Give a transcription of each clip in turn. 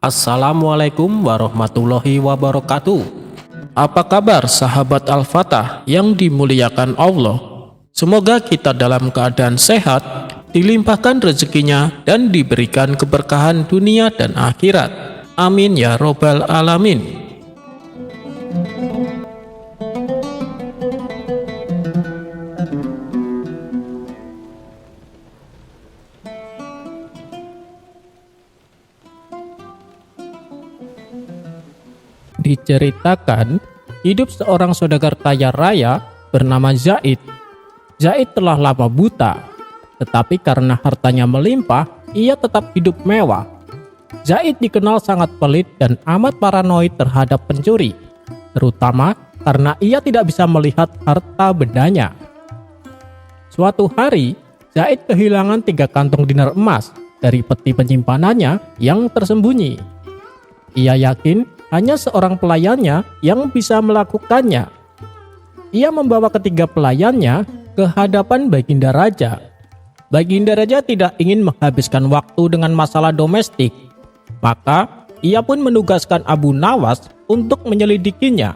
Assalamualaikum warahmatullahi wabarakatuh. Apa kabar sahabat Al-Fatah yang dimuliakan Allah? Semoga kita dalam keadaan sehat, dilimpahkan rezekinya dan diberikan keberkahan dunia dan akhirat. Amin ya robbal alamin. Diceritakan, hidup seorang saudagar kaya raya bernama Zaid. Zaid telah lama buta, tetapi karena hartanya melimpah, ia tetap hidup mewah. Zaid dikenal sangat pelit dan amat paranoid terhadap pencuri, terutama karena ia tidak bisa melihat harta bendanya. Suatu hari, Zaid kehilangan 3 kantong dinar emas dari peti penyimpanannya yang tersembunyi. Ia yakin hanya seorang pelayannya yang bisa melakukannya. Ia membawa ketiga pelayannya ke hadapan Baginda Raja. Baginda Raja tidak ingin menghabiskan waktu dengan masalah domestik, maka ia pun menugaskan Abu Nawas untuk menyelidikinya.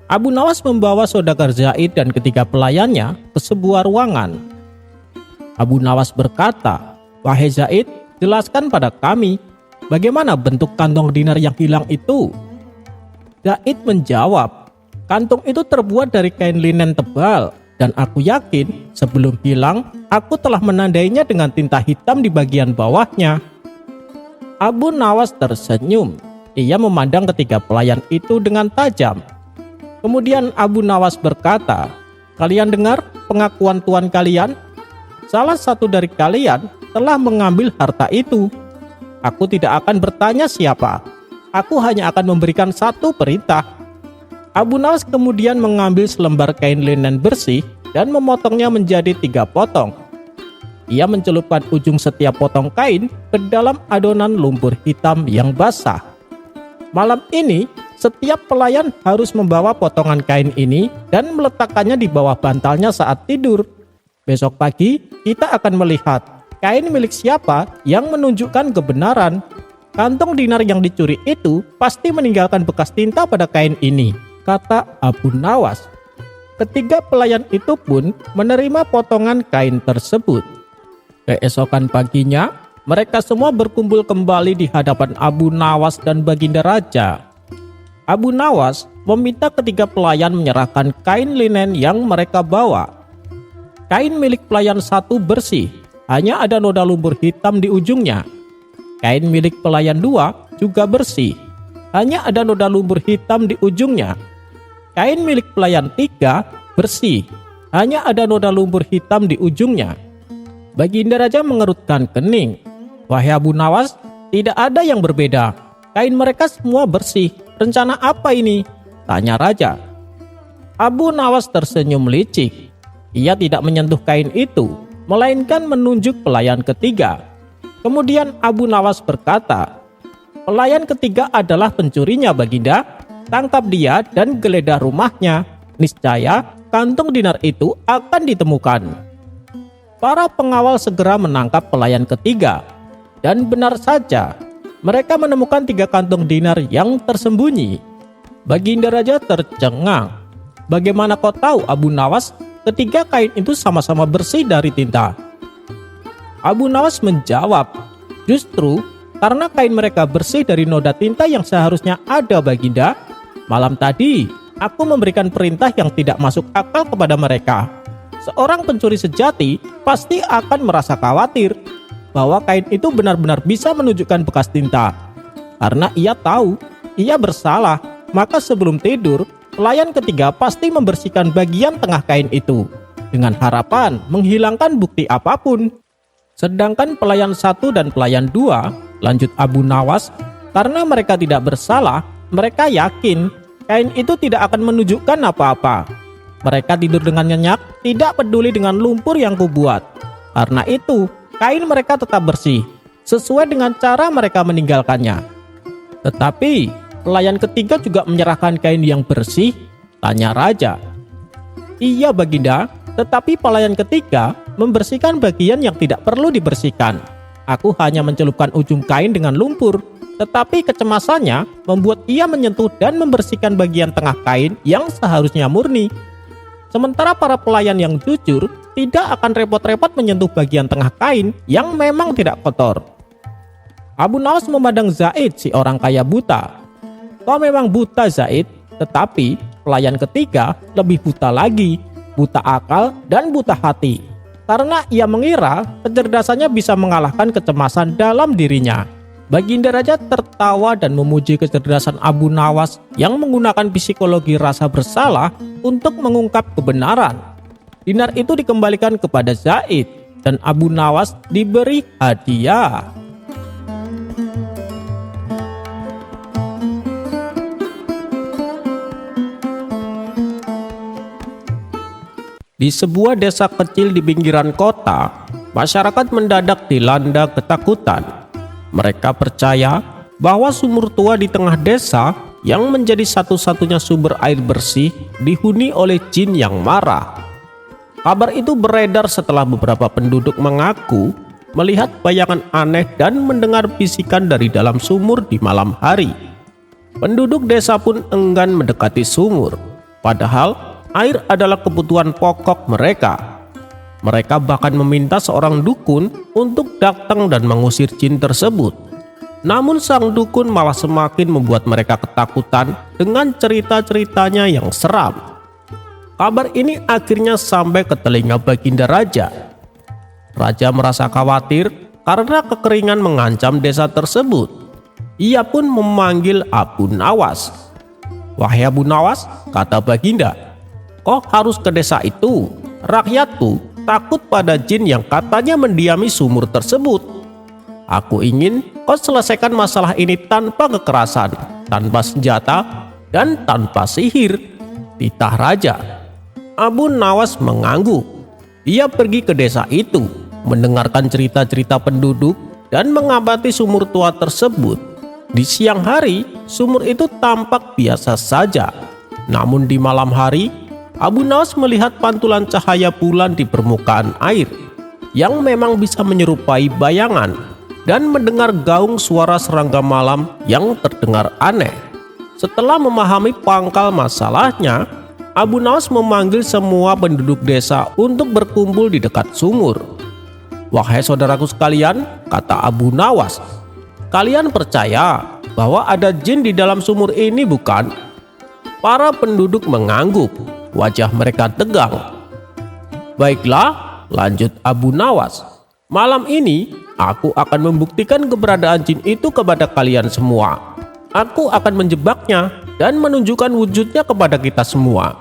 Abu Nawas membawa saudagar Zaid dan ketiga pelayannya ke sebuah ruangan. Abu Nawas berkata, "Wahai Zaid, jelaskan pada kami bagaimana bentuk kantong dinar yang hilang itu?" Zaid menjawab, "Kantung itu terbuat dari kain linen tebal, dan aku yakin sebelum hilang, aku telah menandainya dengan tinta hitam di bagian bawahnya." Abu Nawas tersenyum. Ia memandang ketiga pelayan itu dengan tajam. Kemudian Abu Nawas berkata, "Kalian dengar pengakuan tuan kalian? Salah satu dari kalian telah mengambil harta itu. Aku tidak akan bertanya siapa. Aku hanya akan memberikan satu perintah." Abu Nawas kemudian mengambil selembar kain linen bersih dan memotongnya menjadi 3 potong. Ia mencelupkan ujung setiap potong kain ke dalam adonan lumpur hitam yang basah. Malam ini, setiap pelayan harus membawa potongan kain ini dan meletakkannya di bawah bantalnya saat tidur. Besok pagi, kita akan melihat kain milik siapa yang menunjukkan kebenaran. Kantong dinar yang dicuri itu pasti meninggalkan bekas tinta pada kain ini, kata Abu Nawas. Ketiga pelayan itu pun menerima potongan kain tersebut. Keesokan paginya, mereka semua berkumpul kembali di hadapan Abu Nawas dan Baginda Raja. Abu Nawas meminta ketiga pelayan menyerahkan kain linen yang mereka bawa. Kain milik pelayan satu bersih, hanya ada noda lumpur hitam di ujungnya. Kain milik pelayan 2 juga bersih, hanya ada noda lumpur hitam di ujungnya. Kain milik pelayan 3 bersih, hanya ada noda lumpur hitam di ujungnya. Baginda Raja mengerutkan kening. "Wahai Abu Nawas, tidak ada yang berbeda. Kain mereka semua bersih. Rencana apa ini?" tanya Raja. Abu Nawas tersenyum licik. Ia tidak menyentuh kain itu, melainkan menunjuk pelayan ketiga. Kemudian Abu Nawas berkata, "Pelayan ketiga adalah pencurinya, Baginda. Tangkap dia dan geledah rumahnya. Niscaya kantung dinar itu akan ditemukan." Para pengawal segera menangkap pelayan ketiga. Dan benar saja, mereka menemukan 3 kantong dinar yang tersembunyi. Baginda Raja tercengang. "Bagaimana kau tahu, Abu Nawas, ketiga kain itu sama-sama bersih dari tinta?" Abu Nawas menjawab, "Justru karena kain mereka bersih dari noda tinta yang seharusnya ada, Baginda. Malam tadi, aku memberikan perintah yang tidak masuk akal kepada mereka. Seorang pencuri sejati pasti akan merasa khawatir bahwa kain itu benar-benar bisa menunjukkan bekas tinta. Karena ia tahu ia bersalah, maka sebelum tidur, pelayan ketiga pasti membersihkan bagian tengah kain itu dengan harapan menghilangkan bukti apapun. Sedangkan pelayan 1 dan pelayan 2, lanjut Abu Nawas, karena mereka tidak bersalah, mereka yakin kain itu tidak akan menunjukkan apa-apa. Mereka tidur dengan nyenyak, tidak peduli dengan lumpur yang kubuat. Karena itu, kain mereka tetap bersih, sesuai dengan cara mereka meninggalkannya." "Tetapi, pelayan ketiga juga menyerahkan kain yang bersih?" tanya Raja. "Iya, Baginda, tetapi pelayan ketiga membersihkan bagian yang tidak perlu dibersihkan. Aku hanya mencelupkan ujung kain dengan lumpur, tetapi kecemasannya membuat ia menyentuh dan membersihkan bagian tengah kain yang seharusnya murni. Sementara para pelayan yang jujur tidak akan repot-repot menyentuh bagian tengah kain yang memang tidak kotor. Abu Nawas memandang Zaid, si orang kaya buta. Kau memang buta, Zaid, tetapi pelayan ketiga lebih buta lagi, buta akal dan buta hati. Karena ia mengira kecerdasannya bisa mengalahkan kecemasan dalam dirinya. Baginda Raja tertawa dan memuji kecerdasan Abu Nawas yang menggunakan psikologi rasa bersalah untuk mengungkap kebenaran. Dinar itu dikembalikan kepada Zaid dan Abu Nawas diberi hadiah. Di sebuah desa kecil di pinggiran kota, masyarakat mendadak dilanda ketakutan. Mereka percaya bahwa sumur tua di tengah desa yang menjadi satu-satunya sumber air bersih dihuni oleh jin yang marah. Kabar itu beredar setelah beberapa penduduk mengaku melihat bayangan aneh dan mendengar bisikan dari dalam sumur di malam hari. Penduduk desa pun enggan mendekati sumur, padahal air adalah kebutuhan pokok mereka. Mereka bahkan meminta seorang dukun untuk datang dan mengusir jin tersebut. Namun sang dukun malah semakin membuat mereka ketakutan dengan cerita-ceritanya yang seram. Kabar ini akhirnya sampai ke telinga Baginda Raja. Raja merasa khawatir karena kekeringan mengancam desa tersebut. Ia pun memanggil Abu Nawas. "Wahai Abu Nawas," kata Baginda, "kau harus ke desa itu. Rakyatku takut pada jin yang katanya mendiami sumur tersebut. Aku ingin kau selesaikan masalah ini tanpa kekerasan, tanpa senjata, dan tanpa sihir." Titah Raja. Abu Nawas mengangguk. Ia pergi ke desa itu, mendengarkan cerita-cerita penduduk, dan mengamati sumur tua tersebut. Di siang hari, sumur itu tampak biasa saja. Namun di malam hari, Abu Nawas melihat pantulan cahaya bulan di permukaan air yang memang bisa menyerupai bayangan dan mendengar gaung suara serangga malam yang terdengar aneh. Setelah memahami pangkal masalahnya, Abu Nawas memanggil semua penduduk desa untuk berkumpul di dekat sumur. "Wahai saudaraku sekalian," kata Abu Nawas, "kalian percaya bahwa ada jin di dalam sumur ini, bukan?" Para penduduk mengangguk. Wajah mereka tegang. "Baiklah," lanjut Abu Nawas, "malam ini aku akan membuktikan keberadaan jin itu kepada kalian semua. Aku akan menjebaknya dan menunjukkan wujudnya kepada kita semua."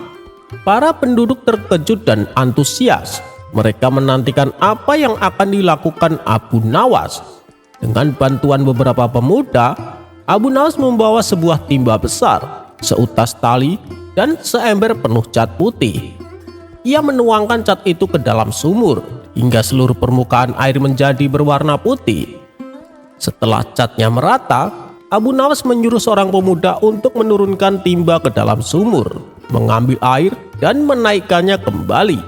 Para penduduk terkejut dan antusias. Mereka menantikan apa yang akan dilakukan Abu Nawas. Dengan bantuan beberapa pemuda, Abu Nawas membawa sebuah timba besar, seutas tali, dan seember penuh cat putih. Ia menuangkan cat itu ke dalam sumur hingga seluruh permukaan air menjadi berwarna putih. Setelah catnya merata, Abu Nawas menyuruh seorang pemuda untuk menurunkan timba ke dalam sumur, mengambil air dan menaikkannya kembali.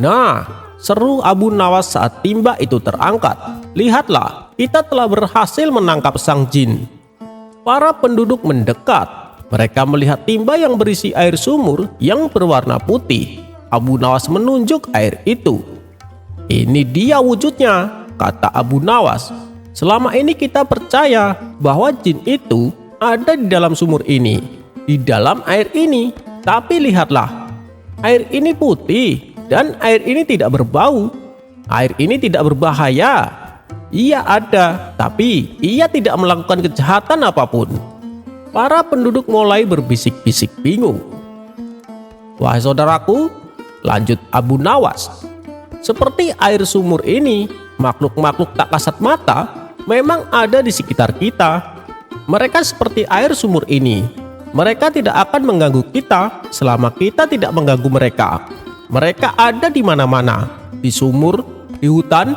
"Nah," seru Abu Nawas saat timba itu terangkat, "lihatlah, kita telah berhasil menangkap sang jin." Para penduduk mendekat. Mereka melihat timba yang berisi air sumur yang berwarna putih. Abu Nawas menunjuk air itu. "Ini dia wujudnya," kata Abu Nawas. "Selama ini kita percaya bahwa jin itu ada di dalam sumur ini, di dalam air ini. Tapi lihatlah, air ini putih dan air ini tidak berbau. Air ini tidak berbahaya. Ia ada, tapi ia tidak melakukan kejahatan apapun." Para penduduk mulai berbisik-bisik bingung. "Wahai saudaraku," lanjut Abu Nawas, "seperti air sumur ini, makhluk-makhluk tak kasat mata memang ada di sekitar kita. Mereka seperti air sumur ini. Mereka tidak akan mengganggu kita selama kita tidak mengganggu mereka. Mereka ada di mana-mana, di sumur, di hutan,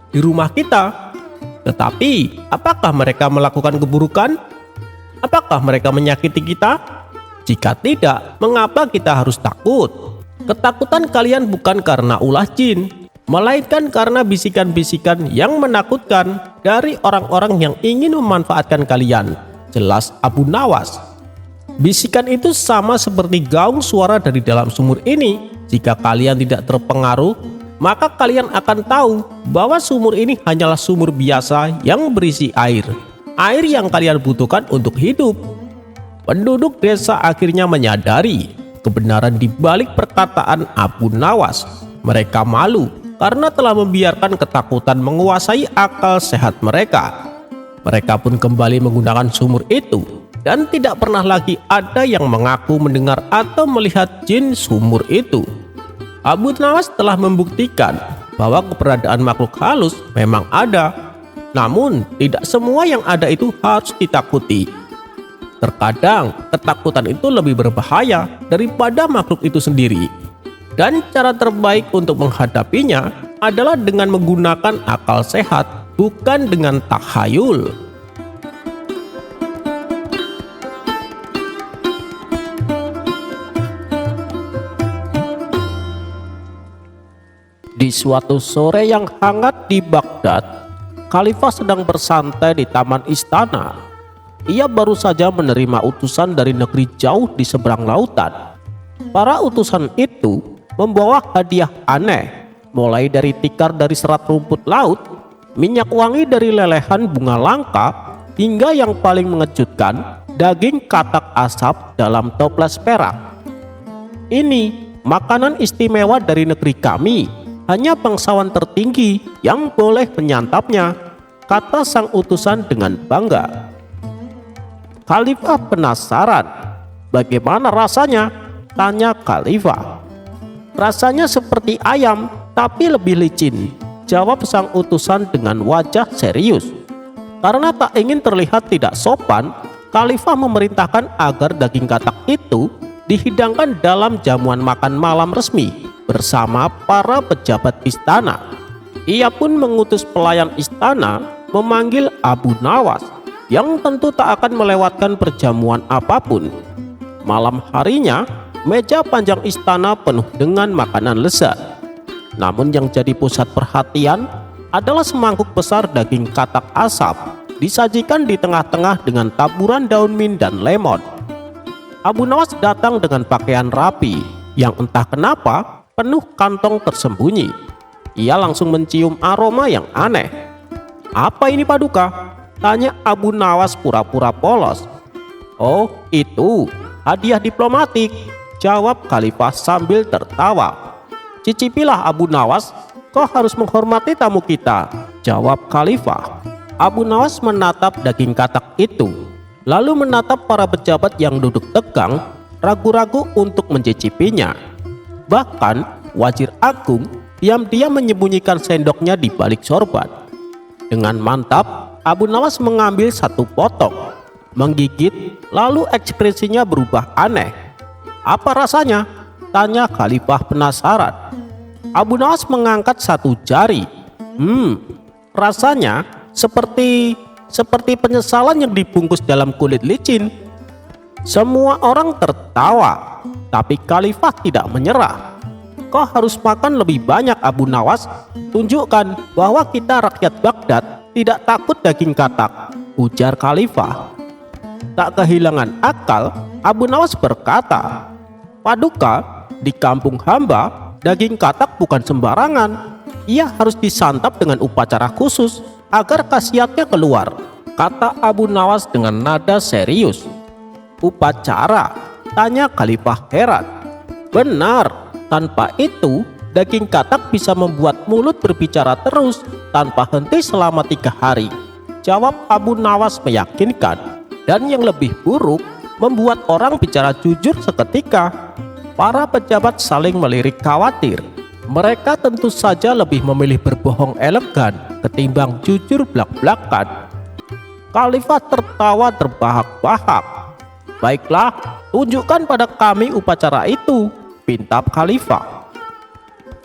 di rumah kita. Tetapi apakah mereka melakukan keburukan? Apakah mereka menyakiti kita? Jika tidak, mengapa kita harus takut? Ketakutan kalian bukan karena ulah jin, melainkan karena bisikan-bisikan yang menakutkan dari orang-orang yang ingin memanfaatkan kalian. Jelas Abu Nawas. Bisikan itu sama seperti gaung suara dari dalam sumur ini. Jika kalian tidak terpengaruh, maka kalian akan tahu bahwa sumur ini hanyalah sumur biasa yang berisi air. Air yang kalian butuhkan untuk hidup. Penduduk desa akhirnya menyadari kebenaran di balik perkataan Abu Nawas. Mereka malu karena telah membiarkan ketakutan menguasai akal sehat mereka. Mereka pun kembali menggunakan sumur itu dan tidak pernah lagi ada yang mengaku mendengar atau melihat jin sumur itu. Abu Nawas telah membuktikan bahwa keberadaan makhluk halus memang ada, namun tidak semua yang ada itu harus ditakuti. Terkadang ketakutan itu lebih berbahaya daripada makhluk itu sendiri. Dan cara terbaik untuk menghadapinya adalah dengan menggunakan akal sehat, bukan dengan takhayul. Di suatu sore yang hangat di Baghdad, Khalifah sedang bersantai di taman istana. Ia baru saja menerima utusan dari negeri jauh di seberang lautan. Para utusan itu membawa hadiah aneh, mulai dari tikar dari serat rumput laut, minyak wangi dari lelehan bunga langka, hingga yang paling mengejutkan, daging katak asap dalam toples perak. Ini makanan istimewa dari negeri kami. Hanya bangsawan tertinggi yang boleh menyantapnya, kata sang utusan dengan bangga. Khalifah penasaran. Bagaimana rasanya? Tanya Khalifah. Rasanya seperti ayam, tapi lebih licin, jawab sang utusan dengan wajah serius. Karena tak ingin terlihat tidak sopan, Khalifah memerintahkan agar daging katak itu dihidangkan dalam jamuan makan malam resmi bersama para pejabat istana. Ia pun mengutus pelayan istana memanggil Abu Nawas, yang tentu tak akan melewatkan perjamuan apapun. Malam harinya, meja panjang istana penuh dengan makanan lezat. Namun yang jadi pusat perhatian adalah semangkuk besar daging katak asap, disajikan di tengah-tengah dengan taburan daun mint dan lemon. Abu Nawas datang dengan pakaian rapi, yang entah kenapa penuh kantong tersembunyi. Ia langsung mencium aroma yang aneh. Apa ini Paduka? Tanya Abu Nawas pura-pura polos. Oh, itu hadiah diplomatik, jawab Khalifah sambil tertawa. Cicipilah Abu Nawas, kau harus menghormati tamu kita, jawab Khalifah. Abu Nawas menatap daging katak itu, lalu menatap para pejabat yang duduk tegang, ragu-ragu untuk mencicipinya. Bahkan Wazir Agung diam-diam menyembunyikan sendoknya di balik sorban. Dengan mantap, Abu Nawas mengambil satu potong, menggigit, lalu ekspresinya berubah aneh. Apa rasanya? Tanya Khalifah penasaran. Abu Nawas mengangkat satu jari. Rasanya seperti penyesalan yang dibungkus dalam kulit licin. Semua orang tertawa, tapi Khalifah tidak menyerah. Kau harus makan lebih banyak Abu Nawas. Tunjukkan bahwa kita rakyat Baghdad tidak takut daging katak, ujar Khalifah. Tak kehilangan akal, Abu Nawas berkata, Paduka, di kampung hamba, daging katak bukan sembarangan. Ia harus disantap dengan upacara khusus agar khasiatnya keluar, kata Abu Nawas dengan nada serius. Upacara? Tanya Khalifah heran. Benar. Tanpa itu, daging katak bisa membuat mulut berbicara terus tanpa henti selama 3 hari, jawab Abu Nawas meyakinkan. Dan yang lebih buruk, membuat orang bicara jujur seketika. Para pejabat saling melirik khawatir. Mereka tentu saja lebih memilih berbohong elegan ketimbang jujur blak-blakan. Khalifah tertawa terbahak-bahak. Baiklah, tunjukkan pada kami upacara itu, pinta Khalifah.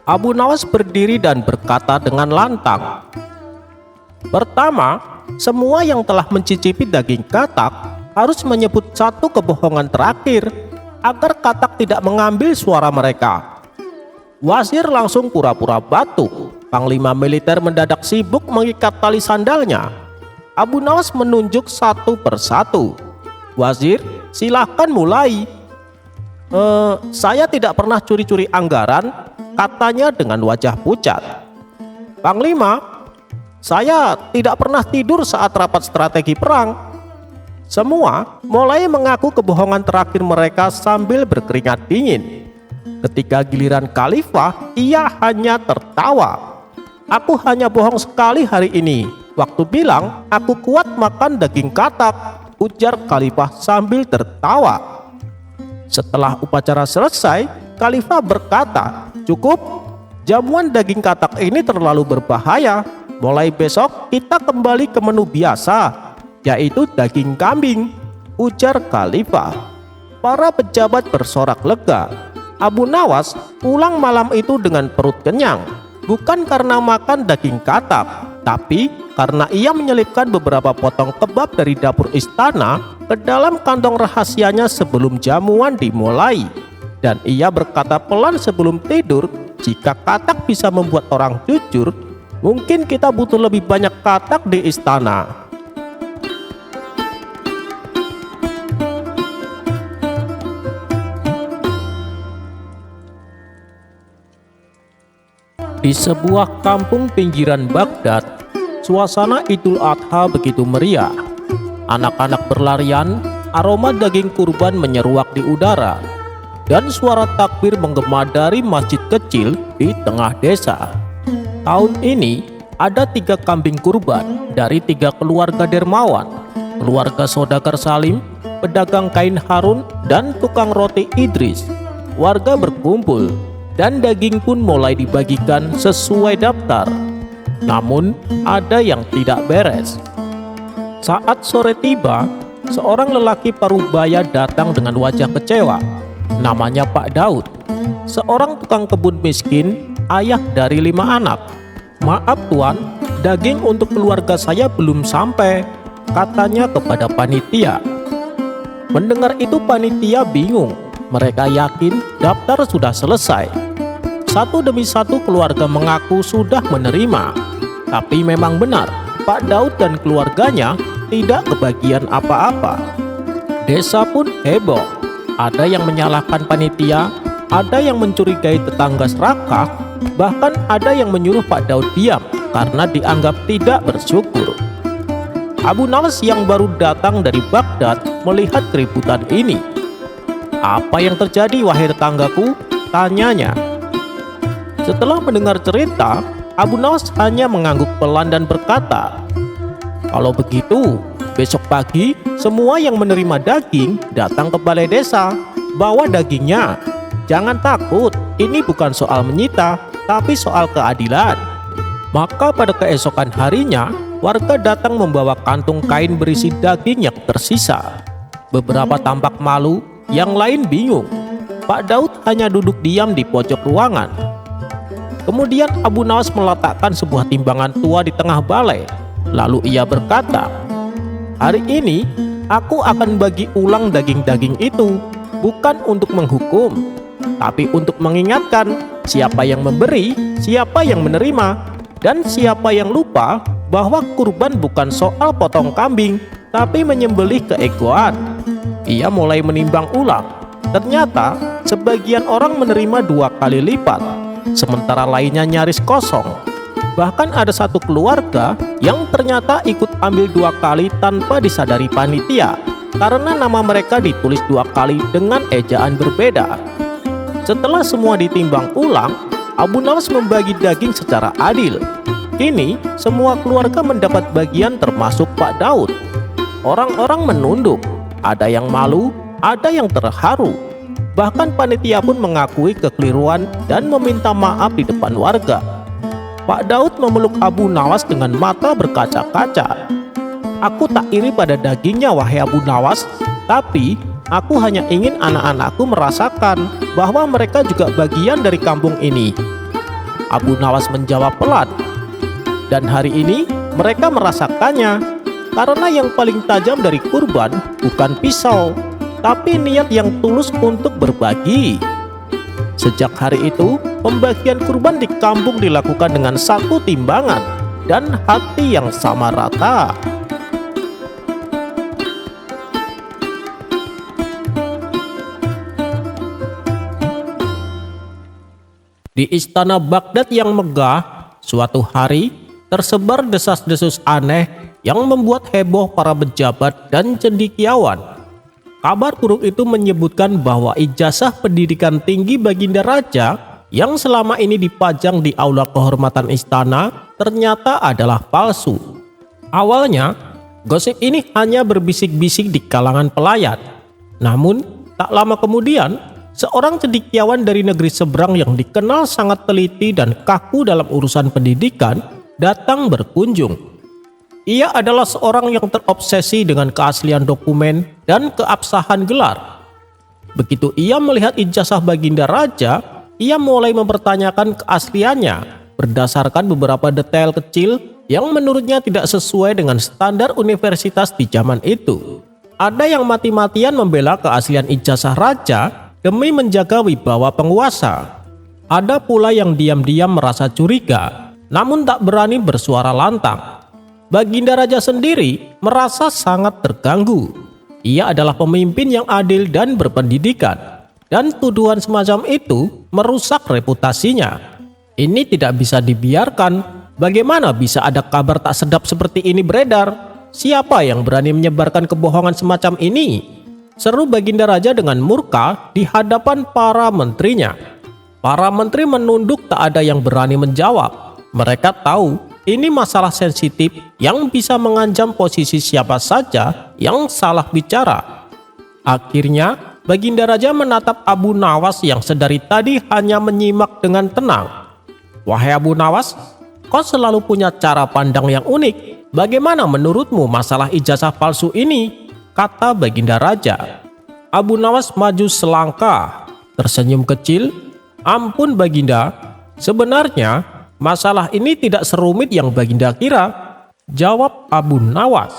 Abu Nawas berdiri dan berkata dengan lantang. Pertama, semua yang telah mencicipi daging katak harus menyebut satu kebohongan terakhir agar katak tidak mengambil suara mereka. Wazir langsung pura-pura batuk. Panglima militer mendadak sibuk mengikat tali sandalnya. Abu Nawas menunjuk satu persatu. "Wazir, silahkan mulai." Saya tidak pernah curi-curi anggaran," katanya dengan wajah pucat. "Panglima, saya tidak pernah tidur saat rapat strategi perang." Semua mulai mengaku kebohongan terakhir mereka sambil berkeringat dingin. Ketika giliran Khalifah, ia hanya tertawa. "Aku hanya bohong sekali hari ini, waktu bilang aku kuat makan daging katak," ujar Khalifah sambil tertawa. Setelah upacara selesai, Khalifah berkata, "Cukup, jamuan daging katak ini terlalu berbahaya. Mulai besok kita kembali ke menu biasa, yaitu daging kambing," ujar Khalifah. Para pejabat bersorak lega. Abu Nawas pulang malam itu dengan perut kenyang, bukan karena makan daging katak, tapi karena ia menyelipkan beberapa potong kebab dari dapur istana ke dalam kantong rahasianya sebelum jamuan dimulai. Dan ia berkata pelan sebelum tidur, "Jika katak bisa membuat orang jujur, mungkin kita butuh lebih banyak katak di istana." Di sebuah kampung pinggiran Baghdad, suasana Idul Adha begitu meriah. Anak-anak berlarian, aroma daging kurban menyeruak di udara, dan suara takbir menggema dari masjid kecil di tengah desa. Tahun ini ada 3 kambing kurban dari 3 keluarga dermawan, keluarga saudagar Salim, pedagang kain Harun, dan tukang roti Idris. Warga berkumpul, dan daging pun mulai dibagikan sesuai daftar. Namun ada yang tidak beres. Saat sore tiba, seorang lelaki parubaya datang dengan wajah kecewa. Namanya Pak Daud, seorang tukang kebun miskin, ayah dari 5 anak. "Maaf tuan, daging untuk keluarga saya belum sampai," katanya kepada panitia. Mendengar itu panitia bingung. Mereka yakin daftar sudah selesai. Satu demi satu keluarga mengaku sudah menerima. Tapi memang benar, Pak Daud dan keluarganya tidak kebagian apa-apa. Desa pun heboh. Ada yang menyalahkan panitia, ada yang mencurigai tetangga serakah, bahkan ada yang menyuruh Pak Daud diam karena dianggap tidak bersyukur. Abu Nawas yang baru datang dari Baghdad melihat keributan ini. "Apa yang terjadi, wahai tetanggaku?" tanyanya. Setelah mendengar cerita, Abu Nawas hanya mengangguk pelan dan berkata, "Kalau begitu, besok pagi semua yang menerima daging datang ke balai desa, bawa dagingnya. Jangan takut, ini bukan soal menyita, tapi soal keadilan." Maka pada keesokan harinya, warga datang membawa kantung kain berisi daging yang tersisa. Beberapa tampak malu, yang lain bingung. Pak Daud hanya duduk diam di pojok ruangan. Kemudian Abu Nawas meletakkan sebuah timbangan tua di tengah balai. Lalu ia berkata, "Hari ini aku akan bagi ulang daging-daging itu, bukan untuk menghukum, tapi untuk mengingatkan siapa yang memberi, siapa yang menerima, dan siapa yang lupa bahwa kurban bukan soal potong kambing, tapi menyembelih keegoan." Ia mulai menimbang ulang. Ternyata sebagian orang menerima 2 kali lipat, sementara lainnya nyaris kosong. Bahkan ada satu keluarga yang ternyata ikut ambil 2 kali tanpa disadari panitia, karena nama mereka ditulis 2 kali dengan ejaan berbeda. Setelah semua ditimbang ulang, Abu Nawas membagi daging secara adil. Kini semua keluarga mendapat bagian termasuk Pak Daud. Orang-orang menunduk, ada yang malu, ada yang terharu. Bahkan panitia pun mengakui kekeliruan dan meminta maaf di depan warga. Pak Daud memeluk Abu Nawas dengan mata berkaca-kaca. "Aku tak iri pada dagingnya, wahai Abu Nawas, tapi aku hanya ingin anak-anakku merasakan bahwa mereka juga bagian dari kampung ini." Abu Nawas menjawab pelan, "Dan hari ini mereka merasakannya, karena yang paling tajam dari kurban bukan pisau, tapi niat yang tulus untuk berbagi." Sejak hari itu, pembagian kurban di kampung dilakukan dengan satu timbangan dan hati yang sama rata. Di istana Baghdad yang megah, suatu hari tersebar desas-desus aneh yang membuat heboh para pejabat dan cendekiawan. Kabar buruk itu menyebutkan bahwa ijazah pendidikan tinggi Baginda Raja yang selama ini dipajang di aula kehormatan istana ternyata adalah palsu. Awalnya, gosip ini hanya berbisik-bisik di kalangan pelayan. Namun, tak lama kemudian, seorang cendekiawan dari negeri seberang yang dikenal sangat teliti dan kaku dalam urusan pendidikan datang berkunjung. Ia adalah seorang yang terobsesi dengan keaslian dokumen dan keabsahan gelar. Begitu ia melihat ijazah Baginda Raja, ia mulai mempertanyakan keasliannya berdasarkan beberapa detail kecil yang menurutnya tidak sesuai dengan standar universitas di zaman itu. Ada yang mati-matian membela keaslian ijazah raja demi menjaga wibawa penguasa. Ada pula yang diam-diam merasa curiga, namun tak berani bersuara lantang. Baginda Raja sendiri merasa sangat terganggu. Ia adalah pemimpin yang adil dan berpendidikan, dan tuduhan semacam itu merusak reputasinya. Ini tidak bisa dibiarkan. Bagaimana bisa ada kabar tak sedap seperti ini beredar? Siapa yang berani menyebarkan kebohongan semacam ini? Seru Baginda Raja dengan murka di hadapan para menterinya. Para menteri menunduk, tak ada yang berani menjawab. Mereka tahu ini masalah sensitif yang bisa mengancam posisi siapa saja yang salah bicara. Akhirnya, Baginda Raja menatap Abu Nawas yang sedari tadi hanya menyimak dengan tenang. "Wahai Abu Nawas, kau selalu punya cara pandang yang unik. Bagaimana menurutmu masalah ijazah palsu ini?" kata Baginda Raja. Abu Nawas maju selangkah, tersenyum kecil. "Ampun Baginda, sebenarnya masalah ini tidak serumit yang Baginda kira," jawab Abu Nawas.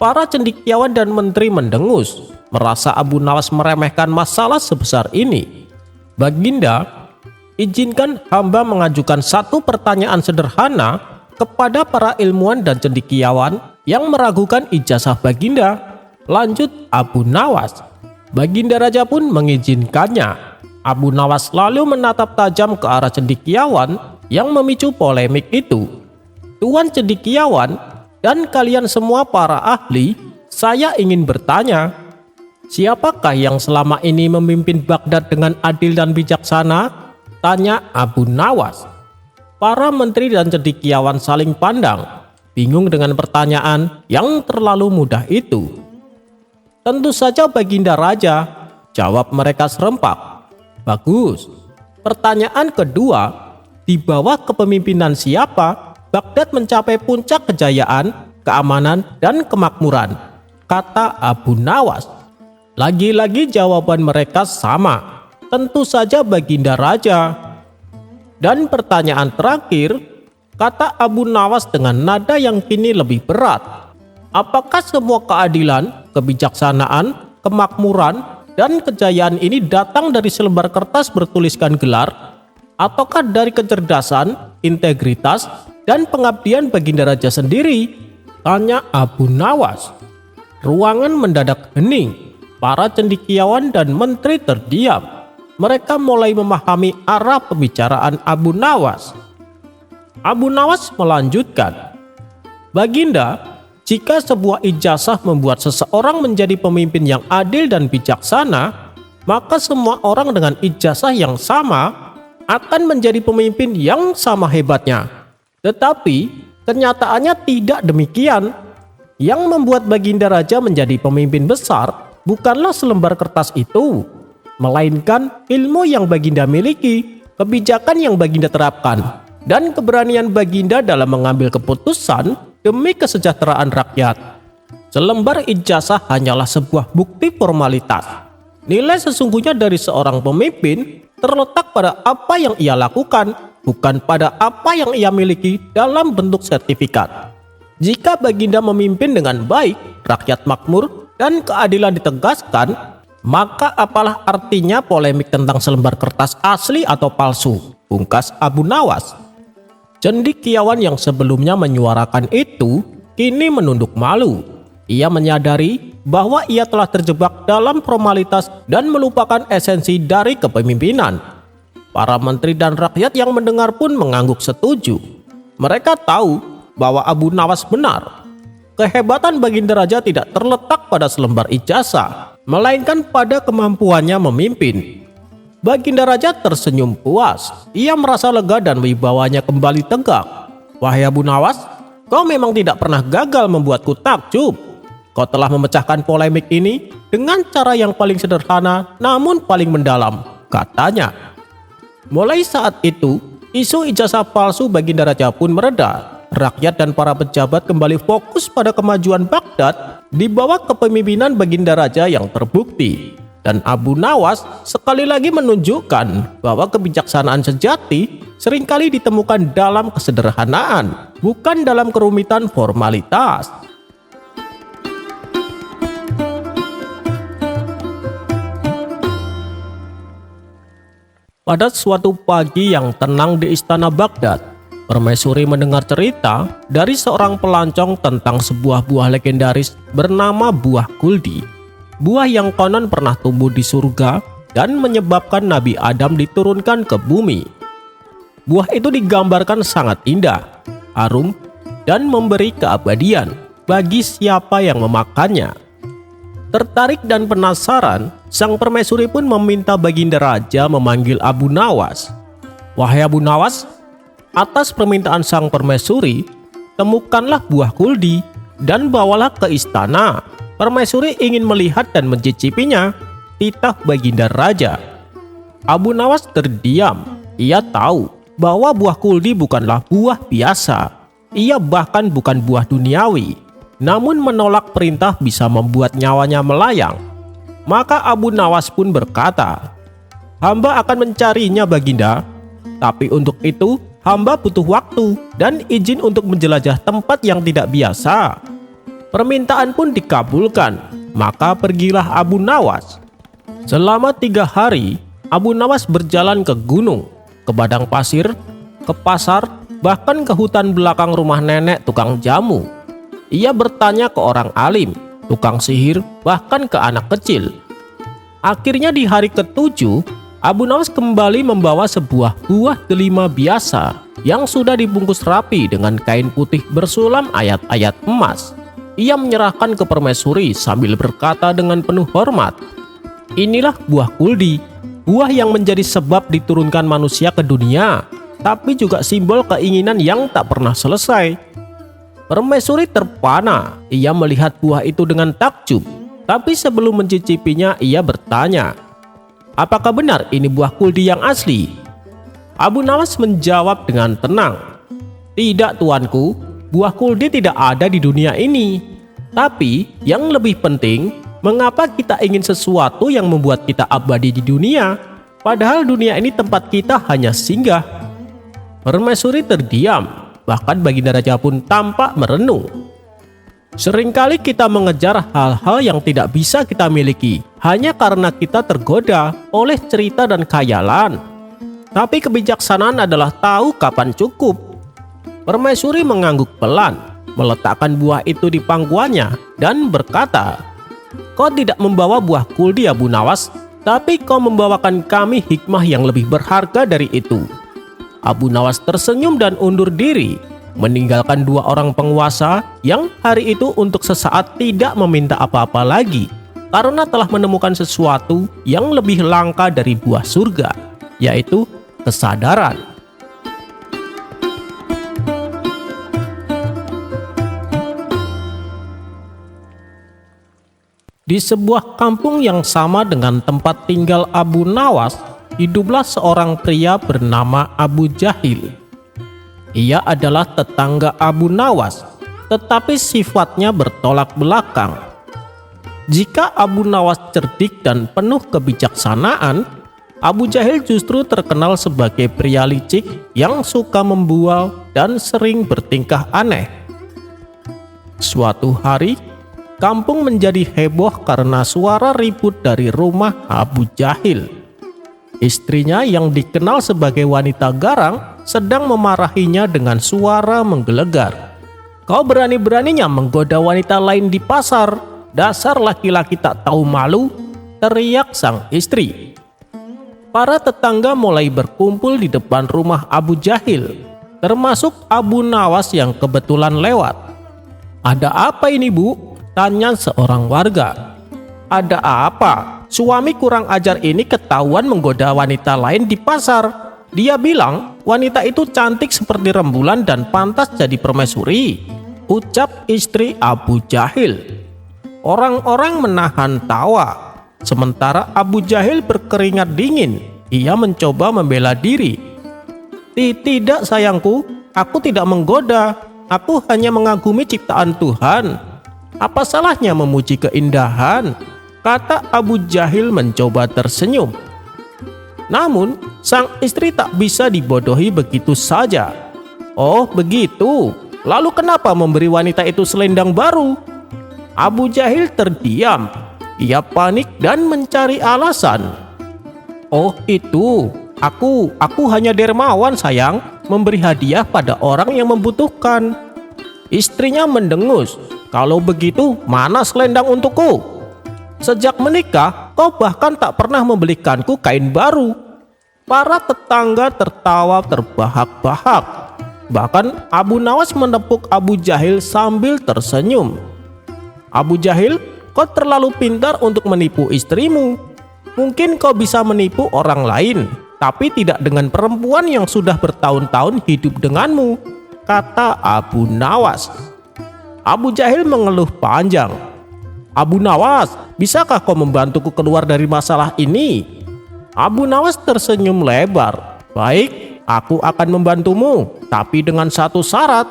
Para cendekiawan dan menteri mendengus, merasa Abu Nawas meremehkan masalah sebesar ini. "Baginda, izinkan hamba mengajukan satu pertanyaan sederhana kepada para ilmuwan dan cendekiawan yang meragukan ijazah Baginda," lanjut Abu Nawas. Baginda Raja pun mengizinkannya. Abu Nawas lalu menatap tajam ke arah cendekiawan yang memicu polemik itu. "Tuan cendekiawan dan kalian semua para ahli, saya ingin bertanya, siapakah yang selama ini memimpin Baghdad dengan adil dan bijaksana?" tanya Abu Nawas. Para menteri dan cendekiawan saling pandang, bingung dengan pertanyaan yang terlalu mudah itu. "Tentu saja Baginda Raja," jawab mereka serempak. "Bagus. Pertanyaan kedua, di bawah kepemimpinan siapa Baghdad mencapai puncak kejayaan, keamanan, dan kemakmuran?" kata Abu Nawas. Lagi-lagi jawaban mereka sama, tentu saja Baginda Raja. Dan pertanyaan terakhir, kata Abu Nawas dengan nada yang kini lebih berat, "Apakah semua keadilan, kebijaksanaan, kemakmuran, dan kejayaan ini datang dari selembar kertas bertuliskan gelar, ataukah dari kecerdasan, integritas, dan pengabdian Baginda Raja sendiri?" tanya Abu Nawas. Ruangan mendadak hening. Para cendekiawan dan menteri terdiam. Mereka mulai memahami arah pembicaraan Abu Nawas. Abu Nawas melanjutkan, "Baginda, jika sebuah ijazah membuat seseorang menjadi pemimpin yang adil dan bijaksana, maka semua orang dengan ijazah yang sama akan menjadi pemimpin yang sama hebatnya. Tetapi kenyataannya tidak demikian. Yang membuat Baginda Raja menjadi pemimpin besar bukanlah selembar kertas itu, melainkan ilmu yang Baginda miliki, kebijakan yang Baginda terapkan, dan keberanian Baginda dalam mengambil keputusan demi kesejahteraan rakyat. Selembar ijazah hanyalah sebuah bukti formalitas. Nilai sesungguhnya dari seorang pemimpin terletak pada apa yang ia lakukan, bukan pada apa yang ia miliki dalam bentuk sertifikat. Jika Baginda memimpin dengan baik, rakyat makmur, dan keadilan ditegaskan, Maka apalah artinya polemik tentang selembar kertas asli atau palsu? Pungkas Abu Nawas. Cendekiawan yang sebelumnya menyuarakan itu kini menunduk malu. Ia menyadari bahwa ia telah terjebak dalam formalitas dan melupakan esensi dari kepemimpinan. Para menteri dan rakyat yang mendengar pun mengangguk setuju. Mereka tahu bahwa Abu Nawas benar. Kehebatan Baginda Raja tidak terletak pada selembar ijazah, melainkan pada kemampuannya memimpin. Baginda Raja tersenyum puas. Ia merasa lega dan wibawanya kembali tegak. Wahai Abu Nawas, kau memang tidak pernah gagal membuatku takjub. Kau telah memecahkan polemik ini dengan cara yang paling sederhana namun paling mendalam, katanya. Mulai saat itu, isu ijazah palsu Baginda Raja pun mereda. Rakyat dan para pejabat kembali fokus pada kemajuan Baghdad di bawah kepemimpinan Baginda Raja yang terbukti. Dan Abu Nawas sekali lagi menunjukkan bahwa kebijaksanaan sejati seringkali ditemukan dalam kesederhanaan, bukan dalam kerumitan formalitas. Pada suatu pagi yang tenang di istana Baghdad, Permaisuri mendengar cerita dari seorang pelancong tentang sebuah buah legendaris bernama buah kuldi. Buah yang konon pernah tumbuh di surga dan menyebabkan Nabi Adam diturunkan ke bumi. Buah itu digambarkan sangat indah, harum, dan memberi keabadian bagi siapa yang memakannya. Tertarik dan penasaran, sang permaisuri pun meminta Baginda Raja memanggil Abu Nawas. Wahai Abu Nawas, atas permintaan sang permaisuri, temukanlah buah kuldi dan bawalah ke istana. Permaisuri ingin melihat dan mencicipinya, titah Baginda Raja. Abu Nawas terdiam. Ia tahu bahwa buah kuldi bukanlah buah biasa. Ia bahkan bukan buah duniawi, namun menolak perintah bisa membuat nyawanya melayang. Maka Abu Nawas pun berkata, hamba akan mencarinya Baginda, tapi untuk itu hamba butuh waktu dan izin untuk menjelajah tempat yang tidak biasa. Permintaan pun dikabulkan, maka pergilah Abu Nawas. Selama 3 hari, Abu Nawas berjalan ke gunung, ke padang pasir, ke pasar, bahkan ke hutan belakang rumah nenek tukang jamu. Ia bertanya ke orang alim, tukang sihir, bahkan ke anak kecil. Akhirnya di hari ke-7, Abu Nawas kembali membawa sebuah buah delima biasa yang sudah dibungkus rapi dengan kain putih bersulam ayat-ayat emas. Ia menyerahkan ke permaisuri sambil berkata dengan penuh hormat, inilah buah kuldi, buah yang menjadi sebab diturunkan manusia ke dunia, tapi juga simbol keinginan yang tak pernah selesai. Permaisuri terpana, ia melihat buah itu dengan takjub, tapi sebelum mencicipinya ia bertanya, apakah benar ini buah kuldi yang asli? Abu Nawas menjawab dengan tenang, tidak tuanku, buah kuldi tidak ada di dunia ini. Tapi yang lebih penting, mengapa kita ingin sesuatu yang membuat kita abadi di dunia, padahal dunia ini tempat kita hanya singgah? Permaisuri terdiam, bahkan Baginda Raja pun tampak merenung. Seringkali kita mengejar hal-hal yang tidak bisa kita miliki hanya karena kita tergoda oleh cerita dan khayalan. Tapi kebijaksanaan adalah tahu kapan cukup. Permaisuri mengangguk pelan, meletakkan buah itu di pangkuannya dan berkata, kau tidak membawa buah kuldi Abu Nawas, tapi kau membawakan kami hikmah yang lebih berharga dari itu. Abu Nawas tersenyum dan undur diri, meninggalkan 2 orang penguasa yang hari itu untuk sesaat tidak meminta apa-apa lagi, karena telah menemukan sesuatu yang lebih langka dari buah surga, yaitu kesadaran. Di sebuah kampung yang sama dengan tempat tinggal Abu Nawas, hiduplah seorang pria bernama Abu Jahil. Ia adalah tetangga Abu Nawas, tetapi sifatnya bertolak belakang. Jika Abu Nawas cerdik dan penuh kebijaksanaan, Abu Jahil justru terkenal sebagai pria licik yang suka membual dan sering bertingkah aneh. Suatu hari, Kampung menjadi heboh karena suara ribut dari rumah Abu Jahil. Istrinya yang dikenal sebagai wanita garang sedang memarahinya dengan suara menggelegar. "Kau berani-beraninya menggoda wanita lain di pasar, dasar laki-laki tak tahu malu," teriak sang istri. Para tetangga mulai berkumpul di depan rumah Abu Jahil, termasuk Abu Nawas yang kebetulan lewat. "Ada apa ini, Bu?" tanya seorang warga. "Ada apa? Suami kurang ajar ini ketahuan menggoda wanita lain di pasar. Dia bilang wanita itu cantik seperti rembulan dan pantas jadi permaisuri," ucap istri Abu Jahil. Orang-orang menahan tawa, sementara Abu Jahil berkeringat dingin. Ia mencoba membela diri. "Tidak sayangku, aku tidak menggoda. Aku hanya mengagumi ciptaan Tuhan. Apa salahnya memuji keindahan?" kata Abu Jahil mencoba tersenyum. Namun sang istri tak bisa dibodohi begitu saja. "Oh begitu, lalu kenapa memberi wanita itu selendang baru?" Abu Jahil terdiam. Ia panik dan mencari alasan. "Oh itu, aku hanya dermawan sayang, memberi hadiah pada orang yang membutuhkan." Istrinya mendengus. "Kalau begitu, mana selendang untukku? Sejak menikah, kau bahkan tak pernah membelikanku kain baru." Para tetangga tertawa terbahak-bahak. Bahkan Abu Nawas menepuk Abu Jahil sambil tersenyum. "Abu Jahil, kau terlalu pintar untuk menipu istrimu. Mungkin kau bisa menipu orang lain, tapi tidak dengan perempuan yang sudah bertahun-tahun hidup denganmu," kata Abu Nawas. Abu Jahil mengeluh panjang. "Abu Nawas, bisakah kau membantuku keluar dari masalah ini?" Abu Nawas tersenyum lebar. "Baik, aku akan membantumu, tapi dengan satu syarat."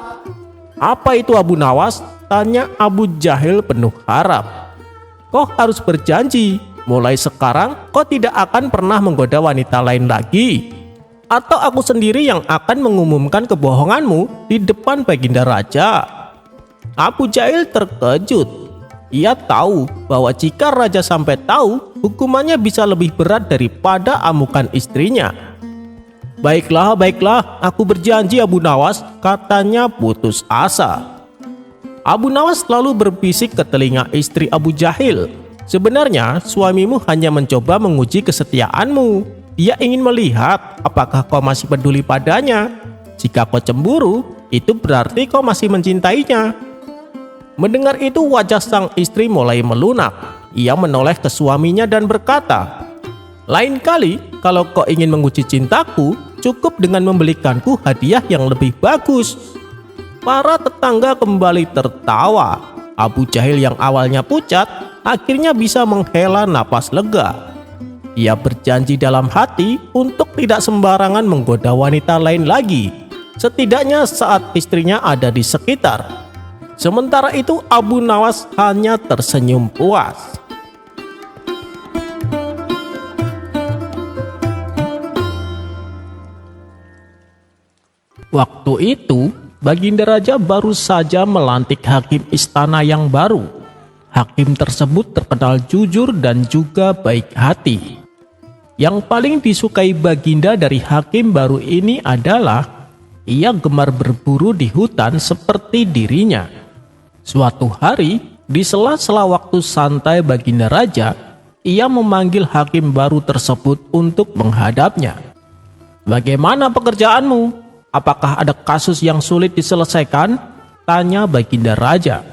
"Apa itu Abu Nawas?" tanya Abu Jahil penuh harap. "Kau harus berjanji, mulai sekarang kau tidak akan pernah menggoda wanita lain lagi. Atau aku sendiri yang akan mengumumkan kebohonganmu di depan Baginda Raja." Abu Jahil terkejut. Ia tahu bahwa jika raja sampai tahu, hukumannya bisa lebih berat daripada amukan istrinya. Baiklah, aku berjanji Abu Nawas," katanya putus asa. Abu Nawas lalu berbisik ke telinga istri Abu Jahil. "Sebenarnya suamimu hanya mencoba menguji kesetiaanmu. Dia ingin melihat apakah kau masih peduli padanya. Jika kau cemburu, itu berarti kau masih mencintainya." Mendengar itu wajah sang istri mulai melunak. Ia menoleh ke suaminya dan berkata, "Lain kali kalau kau ingin menguji cintaku, cukup dengan membelikanku hadiah yang lebih bagus." Para tetangga kembali tertawa. Abu Jahil yang awalnya pucat akhirnya bisa menghela napas lega. Ia berjanji dalam hati untuk tidak sembarangan menggoda wanita lain lagi, setidaknya saat istrinya ada di sekitar. Sementara itu Abu Nawas hanya tersenyum puas. Waktu itu Baginda Raja baru saja melantik hakim istana yang baru. Hakim tersebut terkenal jujur dan juga baik hati. Yang paling disukai Baginda dari hakim baru ini adalah ia gemar berburu di hutan seperti dirinya. Suatu hari, di sela-sela waktu santai Baginda Raja, ia memanggil hakim baru tersebut untuk menghadapnya. "Bagaimana pekerjaanmu? Apakah ada kasus yang sulit diselesaikan?" tanya Baginda Raja.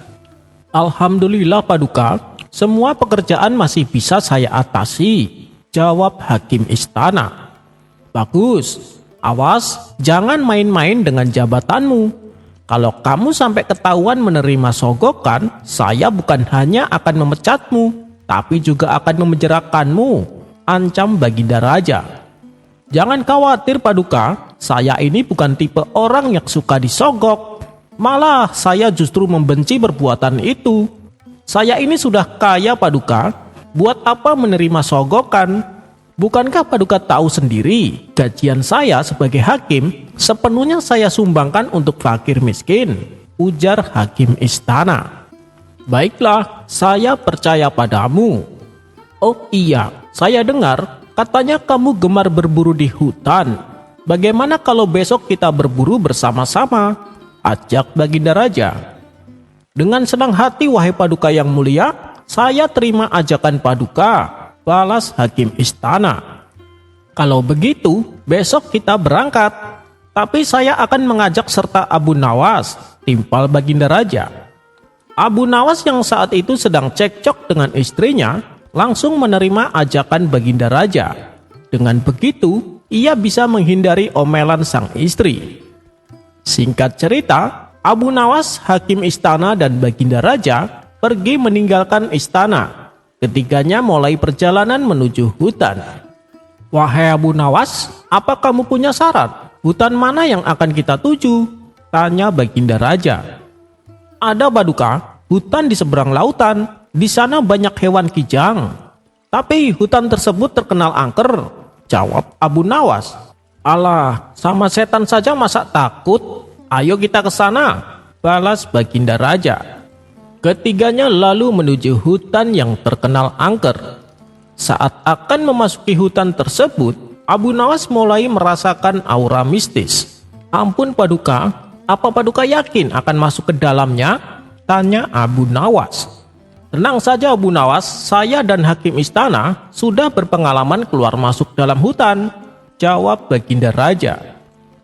"Alhamdulillah Paduka, semua pekerjaan masih bisa saya atasi," jawab hakim istana. "Bagus, awas jangan main-main dengan jabatanmu. Kalau kamu sampai ketahuan menerima sogokan, saya bukan hanya akan memecatmu, tapi juga akan memenjarakanmu," ancam Baginda Raja. "Jangan khawatir Paduka, saya ini bukan tipe orang yang suka disogok. Malah saya justru membenci perbuatan itu. Saya ini sudah kaya Paduka, buat apa menerima sogokan? Bukankah Paduka tahu sendiri, gajian saya sebagai hakim sepenuhnya saya sumbangkan untuk fakir miskin," ujar hakim istana. Baiklah, saya percaya padamu. Oh iya, saya dengar katanya kamu gemar berburu di hutan. Bagaimana kalau besok kita berburu bersama-sama? Ajak Baginda Raja. Dengan senang hati wahai Paduka yang mulia, saya terima ajakan Paduka, balas Hakim Istana. Kalau begitu, besok kita berangkat. Tapi saya akan mengajak serta Abu Nawas, timpal Baginda Raja. Abu Nawas yang saat itu sedang cekcok dengan istrinya, langsung menerima ajakan Baginda Raja. Dengan begitu, ia bisa menghindari omelan sang istri. Singkat cerita, Abu Nawas, Hakim Istana, dan Baginda Raja pergi meninggalkan istana. Ketiganya mulai perjalanan menuju hutan. Wahai Abu Nawas, apa kamu punya syarat? Hutan mana yang akan kita tuju? Tanya Baginda Raja. Ada Paduka, hutan di seberang lautan. Di sana banyak hewan kijang. Tapi hutan tersebut terkenal angker, jawab Abu Nawas. Alah, sama setan saja masa takut? Ayo kita ke sana, balas Baginda Raja. Ketiganya lalu menuju hutan yang terkenal angker. Saat akan memasuki hutan tersebut, Abu Nawas mulai merasakan aura mistis. Ampun Paduka, apa Paduka yakin akan masuk ke dalamnya? Tanya Abu Nawas. Tenang saja Abu Nawas, saya dan Hakim Istana sudah berpengalaman keluar masuk dalam hutan, jawab Baginda Raja.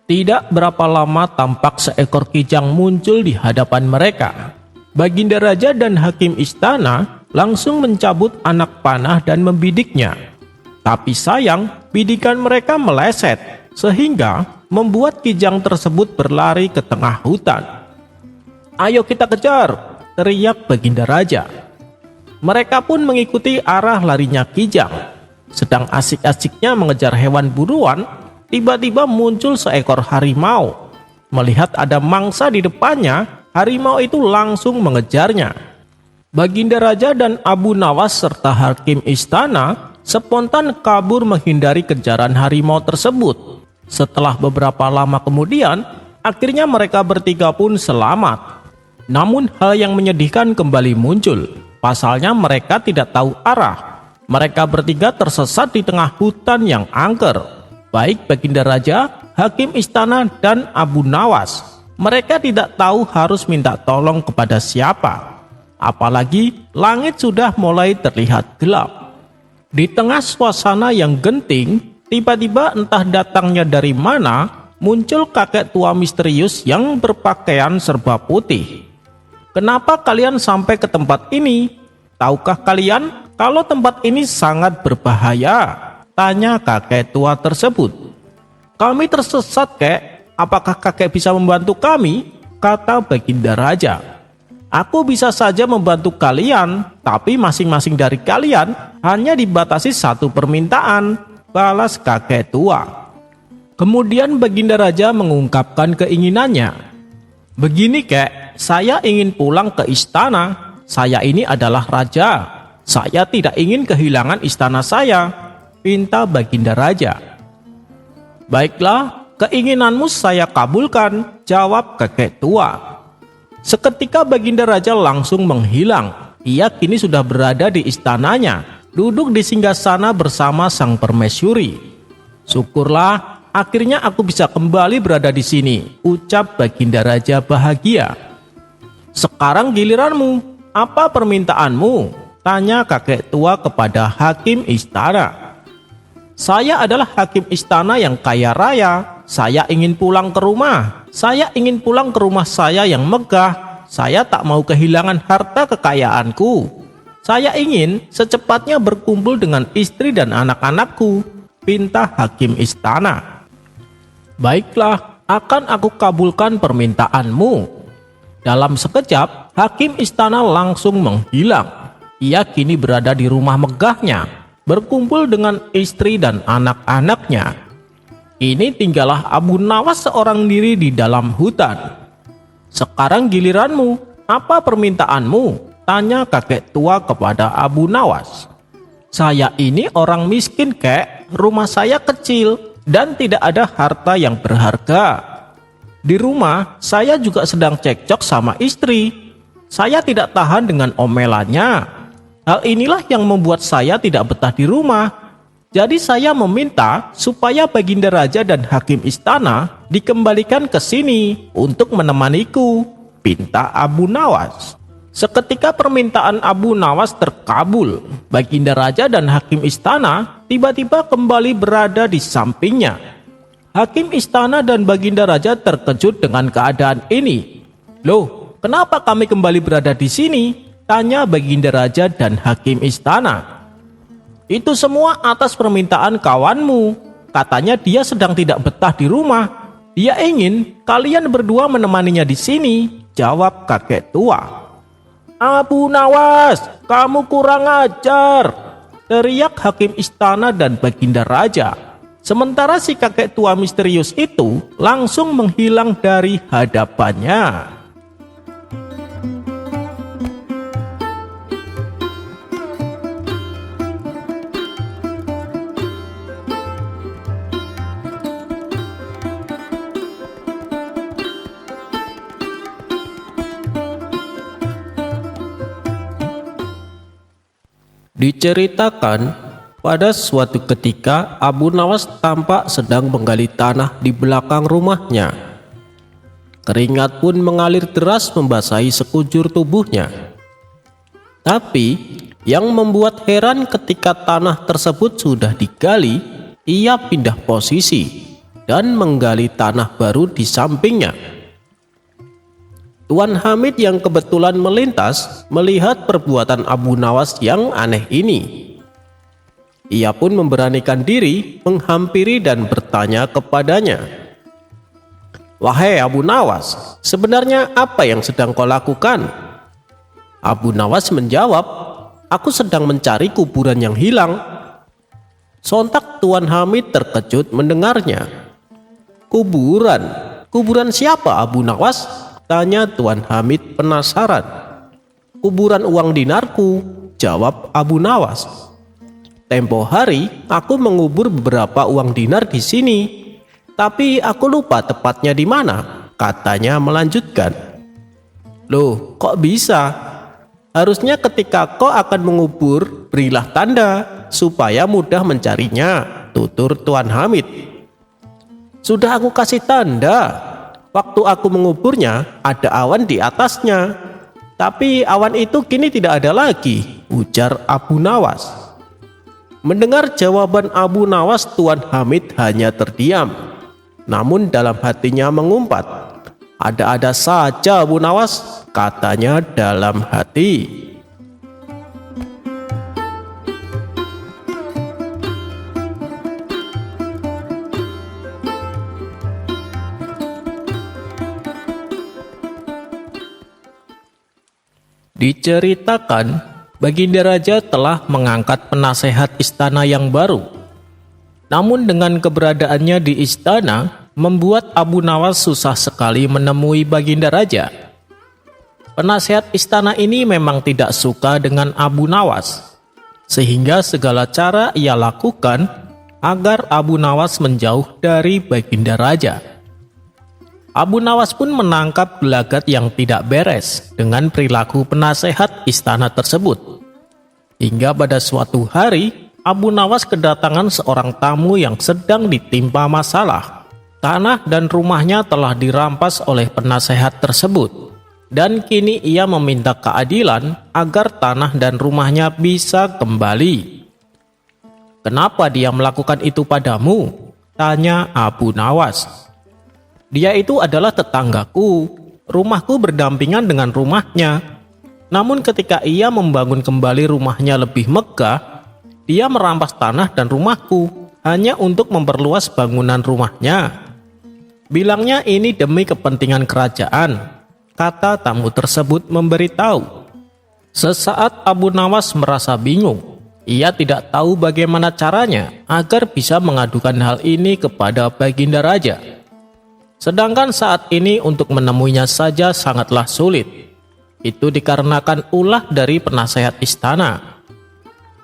Tidak berapa lama tampak seekor kijang muncul di hadapan mereka. Baginda Raja dan Hakim Istana langsung mencabut anak panah dan membidiknya. Tapi sayang, bidikan mereka meleset, sehingga membuat kijang tersebut berlari ke tengah hutan. Ayo kita kejar, teriak Baginda Raja. Mereka pun mengikuti arah larinya kijang. Sedang asik-asiknya mengejar hewan buruan, tiba-tiba muncul seekor harimau. Melihat ada mangsa di depannya, harimau itu langsung mengejarnya. Baginda Raja dan Abu Nawas serta Hakim Istana spontan kabur menghindari kejaran harimau tersebut. Setelah beberapa lama kemudian, akhirnya mereka bertiga pun selamat. Namun hal yang menyedihkan kembali muncul. Pasalnya mereka tidak tahu arah. Mereka bertiga tersesat di tengah hutan yang angker. Baik Baginda Raja, Hakim Istana, dan Abu Nawas. Mereka tidak tahu harus minta tolong kepada siapa. Apalagi langit sudah mulai terlihat gelap. Di tengah suasana yang genting, tiba-tiba entah datangnya dari mana, muncul kakek tua misterius yang berpakaian serba putih. Kenapa kalian sampai ke tempat ini? Tahukah kalian kalau tempat ini sangat berbahaya? Tanya kakek tua tersebut. Kami tersesat, kek. Apakah kakek bisa membantu kami? Kata Baginda Raja. Aku bisa saja membantu kalian, tapi masing-masing dari kalian hanya dibatasi satu permintaan, balas kakek tua. Kemudian Baginda Raja mengungkapkan keinginannya. Begini kek, saya ingin pulang ke istana. Saya ini adalah raja. Saya tidak ingin kehilangan istana saya, pinta Baginda Raja. Baiklah, keinginanmu saya kabulkan, jawab kakek tua. Seketika Baginda Raja langsung menghilang. Ia kini sudah berada di istananya, duduk di singgasana bersama sang permaisuri. Syukurlah, akhirnya aku bisa kembali berada di sini, ucap Baginda Raja bahagia. Sekarang giliranmu, apa permintaanmu? Tanya kakek tua kepada Hakim Istana. Saya adalah Hakim Istana yang kaya raya. Saya ingin pulang ke rumah. Saya ingin pulang ke rumah saya yang megah. Saya tak mau kehilangan harta kekayaanku. Saya ingin secepatnya berkumpul dengan istri dan anak-anakku, pinta Hakim Istana. Baiklah, akan aku kabulkan permintaanmu. Dalam sekejap, Hakim Istana langsung menghilang. Ia kini berada di rumah megahnya, berkumpul dengan istri dan anak-anaknya. Ini tinggallah Abu Nawas seorang diri di dalam hutan. Sekarang giliranmu, apa permintaanmu? Tanya kakek tua kepada Abu Nawas. Saya ini orang miskin, kek. Rumah saya kecil dan tidak ada harta yang berharga. Di rumah, saya juga sedang cekcok sama istri. Saya tidak tahan dengan omelannya. Hal inilah yang membuat saya tidak betah di rumah. Jadi saya meminta supaya Baginda Raja dan Hakim Istana dikembalikan ke sini untuk menemaniku, pinta Abu Nawas. Seketika permintaan Abu Nawas terkabul, Baginda Raja dan Hakim Istana tiba-tiba kembali berada di sampingnya. Hakim Istana dan Baginda Raja terkejut dengan keadaan ini. "Loh, kenapa kami kembali berada di sini?" tanya Baginda Raja dan Hakim Istana. "Itu semua atas permintaan kawanmu. Katanya dia sedang tidak betah di rumah. Dia ingin kalian berdua menemaninya di sini," jawab kakek tua. "Abu Nawas, kamu kurang ajar!" teriak Hakim Istana dan Baginda Raja. Sementara si kakek tua misterius itu langsung menghilang dari hadapannya. Diceritakan, pada suatu ketika Abu Nawas tampak sedang menggali tanah di belakang rumahnya. Keringat pun mengalir deras membasahi sekujur tubuhnya. Tapi yang membuat heran ketika tanah tersebut sudah digali, ia pindah posisi dan menggali tanah baru di sampingnya. Tuan Hamid yang kebetulan melintas melihat perbuatan Abu Nawas yang aneh ini. Ia pun memberanikan diri menghampiri dan bertanya kepadanya, "Wahai Abu Nawas, sebenarnya apa yang sedang kau lakukan?" Abu Nawas menjawab, "Aku sedang mencari kuburan yang hilang." Sontak Tuan Hamid terkejut mendengarnya. "Kuburan? Kuburan siapa, Abu Nawas?" tanya Tuan Hamid penasaran. "Kuburan uang dinarku," jawab Abu Nawas. "Tempo hari aku mengubur beberapa uang dinar di sini, tapi aku lupa tepatnya di mana," katanya melanjutkan. "Loh, kok bisa? Harusnya ketika kau akan mengubur, berilah tanda supaya mudah mencarinya," tutur Tuan Hamid. "Sudah aku kasih tanda. Waktu aku menguburnya, ada awan di atasnya. Tapi awan itu kini tidak ada lagi," ujar Abu Nawas. Mendengar jawaban Abu Nawas, Tuan Hamid hanya terdiam. Namun dalam hatinya mengumpat, "Ada-ada saja Abu Nawas," katanya dalam hati. Diceritakan, Baginda Raja telah mengangkat penasehat istana yang baru. Namun dengan keberadaannya di istana, membuat Abu Nawas susah sekali menemui Baginda Raja. Penasehat istana ini memang tidak suka dengan Abu Nawas, sehingga segala cara ia lakukan agar Abu Nawas menjauh dari Baginda Raja. Abu Nawas pun menangkap gelagat yang tidak beres dengan perilaku penasehat istana tersebut. Hingga pada suatu hari, Abu Nawas kedatangan seorang tamu yang sedang ditimpa masalah. Tanah dan rumahnya telah dirampas oleh penasehat tersebut, dan kini ia meminta keadilan agar tanah dan rumahnya bisa kembali. "Kenapa dia melakukan itu padamu?" tanya Abu Nawas. "Dia itu adalah tetanggaku. Rumahku berdampingan dengan rumahnya. Namun ketika ia membangun kembali rumahnya lebih megah, dia merampas tanah dan rumahku hanya untuk memperluas bangunan rumahnya. Bilangnya ini demi kepentingan kerajaan," kata tamu tersebut memberitahu. Sesaat Abu Nawas merasa bingung. Ia tidak tahu bagaimana caranya agar bisa mengadukan hal ini kepada Baginda Raja. Sedangkan saat ini untuk menemuinya saja sangatlah sulit. Itu dikarenakan ulah dari penasehat istana.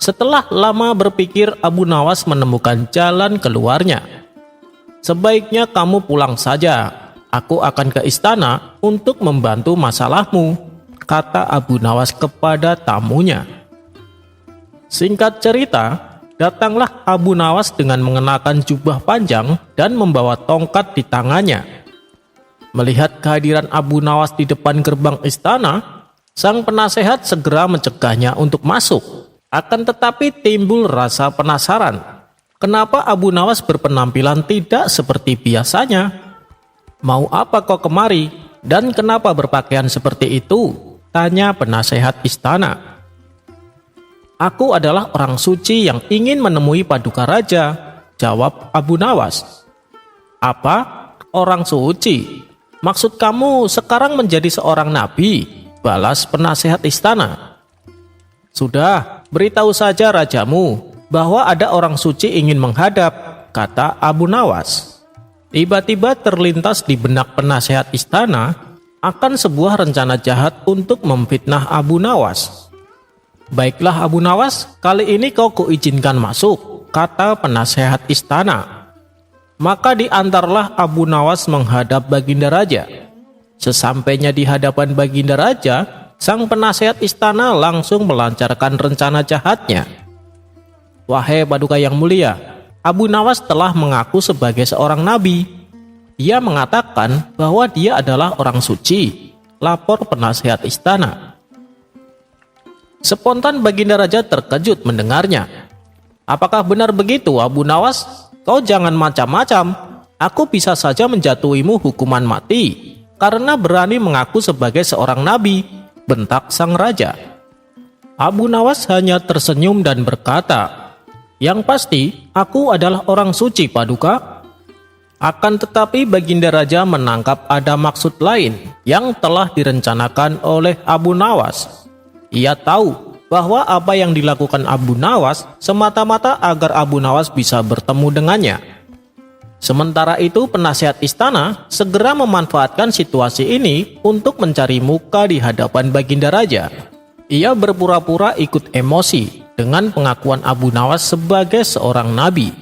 Setelah lama berpikir, Abu Nawas menemukan jalan keluarnya. "Sebaiknya kamu pulang saja. Aku akan ke istana untuk membantu masalahmu," kata Abu Nawas kepada tamunya. Singkat cerita, datanglah Abu Nawas dengan mengenakan jubah panjang dan membawa tongkat di tangannya. Melihat kehadiran Abu Nawas di depan gerbang istana, sang penasehat segera mencegahnya untuk masuk. Akan tetapi timbul rasa penasaran. Kenapa Abu Nawas berpenampilan tidak seperti biasanya? Mau apa kau kemari? Dan kenapa berpakaian seperti itu? Tanya penasehat istana. Aku adalah orang suci yang ingin menemui Paduka Raja, jawab Abu Nawas. Apa? Orang suci? Maksud kamu sekarang menjadi seorang nabi? Balas penasehat istana. Sudah, beritahu saja rajamu bahwa ada orang suci ingin menghadap, kata Abu Nawas. Tiba-tiba terlintas di benak penasehat istana akan sebuah rencana jahat untuk memfitnah Abu Nawas. Baiklah Abu Nawas, kali ini kau kuizinkan masuk, kata penasehat istana. Maka diantarlah Abu Nawas menghadap Baginda Raja. Sesampainya di hadapan Baginda Raja, sang penasehat istana langsung melancarkan rencana jahatnya. Wahai Paduka yang mulia, Abu Nawas telah mengaku sebagai seorang nabi. Ia mengatakan bahwa dia adalah orang suci, lapor penasehat istana. Spontan Baginda Raja terkejut mendengarnya. Apakah benar begitu Abu Nawas? Kau jangan macam-macam. Aku bisa saja menjatuhimu hukuman mati karena berani mengaku sebagai seorang nabi, bentak sang raja. Abu Nawas hanya tersenyum dan berkata, yang pasti aku adalah orang suci Paduka. Akan tetapi Baginda Raja menangkap ada maksud lain yang telah direncanakan oleh Abu Nawas. Ia tahu bahwa apa yang dilakukan Abu Nawas semata-mata agar Abu Nawas bisa bertemu dengannya. Sementara itu penasehat istana segera memanfaatkan situasi ini untuk mencari muka di hadapan Baginda Raja. Ia berpura-pura ikut emosi dengan pengakuan Abu Nawas sebagai seorang nabi.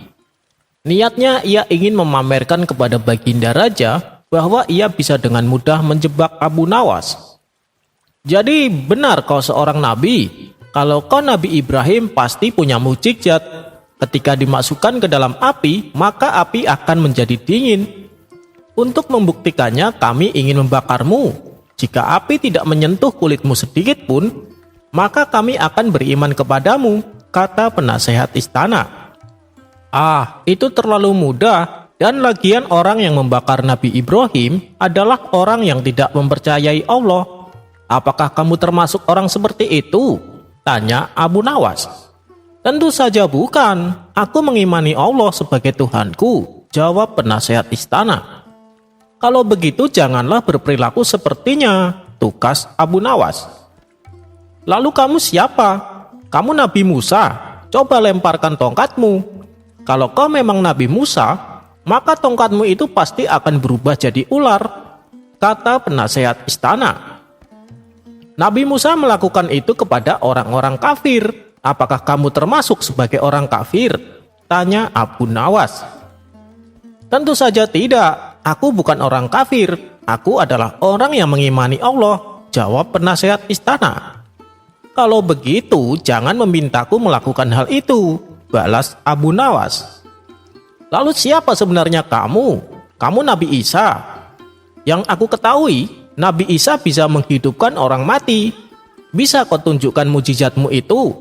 Niatnya ia ingin memamerkan kepada Baginda Raja bahwa ia bisa dengan mudah menjebak Abu Nawas. Jadi benar kau seorang nabi? Kalau kau Nabi Ibrahim pasti punya mukjizat. Ketika dimasukkan ke dalam api, maka api akan menjadi dingin. Untuk membuktikannya kami ingin membakarmu. Jika api tidak menyentuh kulitmu sedikit pun, maka kami akan beriman kepadamu, kata penasehat istana. Ah, itu terlalu mudah. Dan lagian orang yang membakar Nabi Ibrahim adalah orang yang tidak mempercayai Allah. Apakah kamu termasuk orang seperti itu? Tanya Abu Nawas. Tentu saja bukan. Aku mengimani Allah sebagai Tuhanku, jawab penasehat istana. Kalau begitu janganlah berperilaku sepertinya, tukas Abu Nawas. Lalu kamu siapa? Kamu Nabi Musa. Coba lemparkan tongkatmu. Kalau kau memang Nabi Musa, maka tongkatmu itu pasti akan berubah jadi ular, kata penasehat istana. Nabi Musa melakukan itu kepada orang-orang kafir. Apakah kamu termasuk sebagai orang kafir? Tanya Abu Nawas. Tentu saja tidak. Aku bukan orang kafir. Aku adalah orang yang mengimani Allah, jawab penasehat istana. Kalau begitu, jangan memintaku melakukan hal itu, balas Abu Nawas. Lalu siapa sebenarnya kamu? Kamu Nabi Isa. Yang aku ketahui, Nabi Isa bisa menghidupkan orang mati. Bisa kau tunjukkan mujizatmu itu?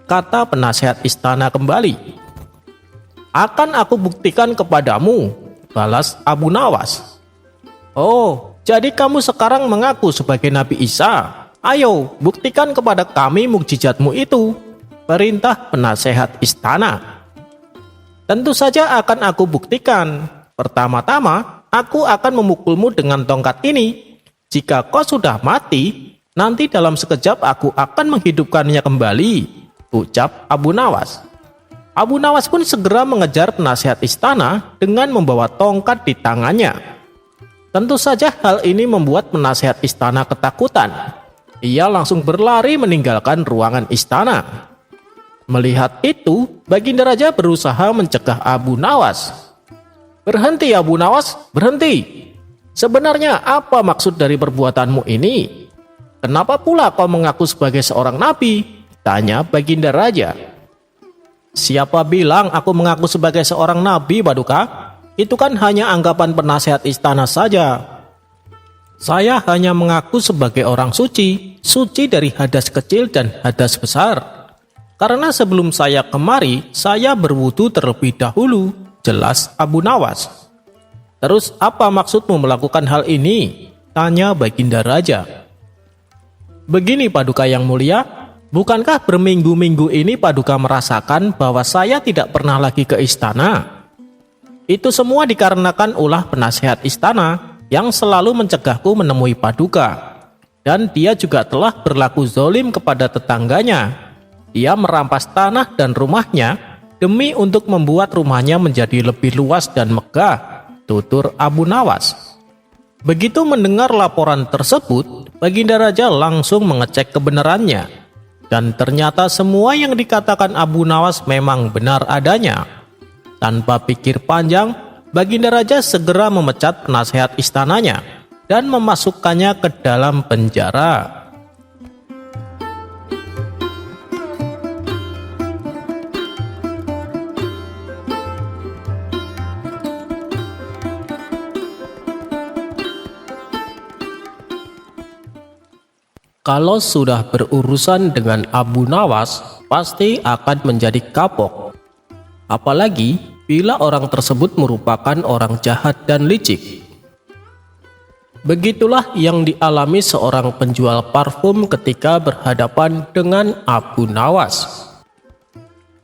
Kata penasehat istana kembali. Akan aku buktikan kepadamu, balas Abu Nawas. Oh, jadi kamu sekarang mengaku sebagai Nabi Isa. Ayo, buktikan kepada kami mukjizatmu itu, perintah penasehat istana. Tentu saja akan aku buktikan. Pertama-tama, aku akan memukulmu dengan tongkat ini. Jika kau sudah mati, nanti dalam sekejap aku akan menghidupkannya kembali, ucap Abu Nawas. Abu Nawas pun segera mengejar penasehat istana dengan membawa tongkat di tangannya. Tentu saja hal ini membuat penasehat istana ketakutan. Ia langsung berlari meninggalkan ruangan istana. Melihat itu, Baginda Raja berusaha mencegah Abu Nawas. Berhenti Abu Nawas, berhenti. Sebenarnya apa maksud dari perbuatanmu ini? Kenapa pula kau mengaku sebagai seorang nabi? Tanya Baginda Raja. Siapa bilang aku mengaku sebagai seorang nabi, Paduka? Itu kan hanya anggapan penasehat istana saja. Saya hanya mengaku sebagai orang suci, suci dari hadas kecil dan hadas besar. Karena sebelum saya kemari, saya berwudu terlebih dahulu, jelas Abu Nawas. Terus apa maksudmu melakukan hal ini? Tanya Baginda Raja. Begini Paduka yang mulia, bukankah berminggu-minggu ini Paduka merasakan bahwa saya tidak pernah lagi ke istana? Itu semua dikarenakan ulah penasehat istana yang selalu mencegahku menemui Paduka. Dan dia juga telah berlaku zalim kepada tetangganya. Dia merampas tanah dan rumahnya demi untuk membuat rumahnya menjadi lebih luas dan megah, tutur Abu Nawas. Begitu mendengar laporan tersebut, Baginda Raja langsung mengecek kebenarannya. Dan ternyata semua yang dikatakan Abu Nawas memang benar adanya. Tanpa pikir panjang, Baginda Raja segera memecat penasehat istananya dan memasukkannya ke dalam penjara. Kalau sudah berurusan dengan Abu Nawas, pasti akan menjadi kapok. Apalagi bila orang tersebut merupakan orang jahat dan licik. Begitulah yang dialami seorang penjual parfum ketika berhadapan dengan Abu Nawas.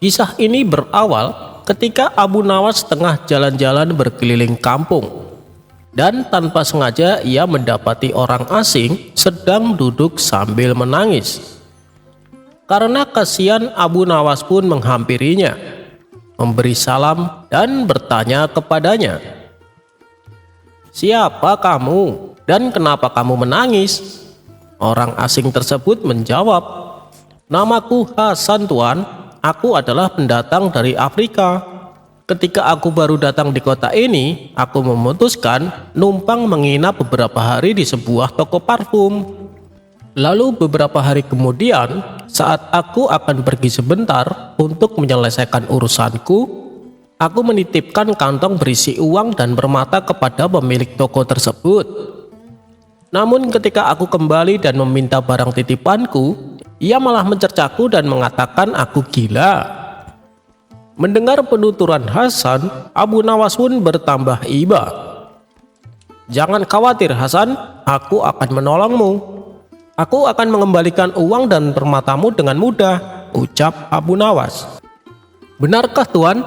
Kisah ini berawal ketika Abu Nawas tengah jalan-jalan berkeliling kampung. Dan tanpa sengaja ia mendapati orang asing sedang duduk sambil menangis. Karena kasihan, Abu Nawas pun menghampirinya, memberi salam dan bertanya kepadanya, "Siapa kamu dan kenapa kamu menangis?" Orang asing tersebut menjawab, "Namaku Hasan, Tuan. Aku adalah pendatang dari Afrika. Ketika aku baru datang di kota ini, aku memutuskan numpang menginap beberapa hari di sebuah toko parfum. Lalu beberapa hari kemudian, saat aku akan pergi sebentar untuk menyelesaikan urusanku, aku menitipkan kantong berisi uang dan permata kepada pemilik toko tersebut. Namun ketika aku kembali dan meminta barang titipanku, ia malah mencercaku dan mengatakan aku gila." Mendengar penuturan Hasan, Abu Nawas pun bertambah iba. "Jangan khawatir Hasan, aku akan menolongmu. Aku akan mengembalikan uang dan permatamu dengan mudah," ucap Abu Nawas. "Benarkah Tuan?"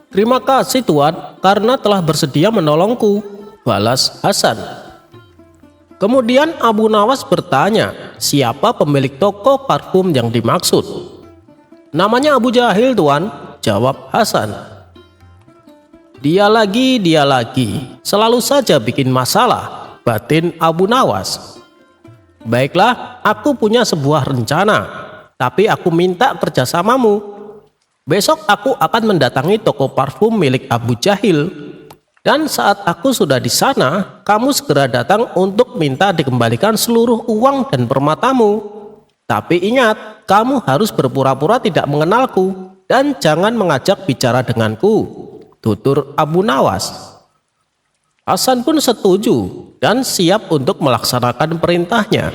"Terima kasih Tuan, karena telah bersedia menolongku," balas Hasan. Kemudian Abu Nawas bertanya, siapa pemilik toko parfum yang dimaksud. "Namanya Abu Jahil Tuan," jawab Hasan. Dia lagi, selalu saja bikin masalah," batin Abu Nawas. "Baiklah, aku punya sebuah rencana, tapi aku minta kerjasamamu. Besok aku akan mendatangi toko parfum milik Abu Jahil, dan saat aku sudah di sana, kamu segera datang untuk minta dikembalikan seluruh uang dan permatamu. Tapi ingat, kamu harus berpura-pura tidak mengenalku dan jangan mengajak bicara denganku," tutur Abu Nawas. Hasan pun setuju dan siap untuk melaksanakan perintahnya.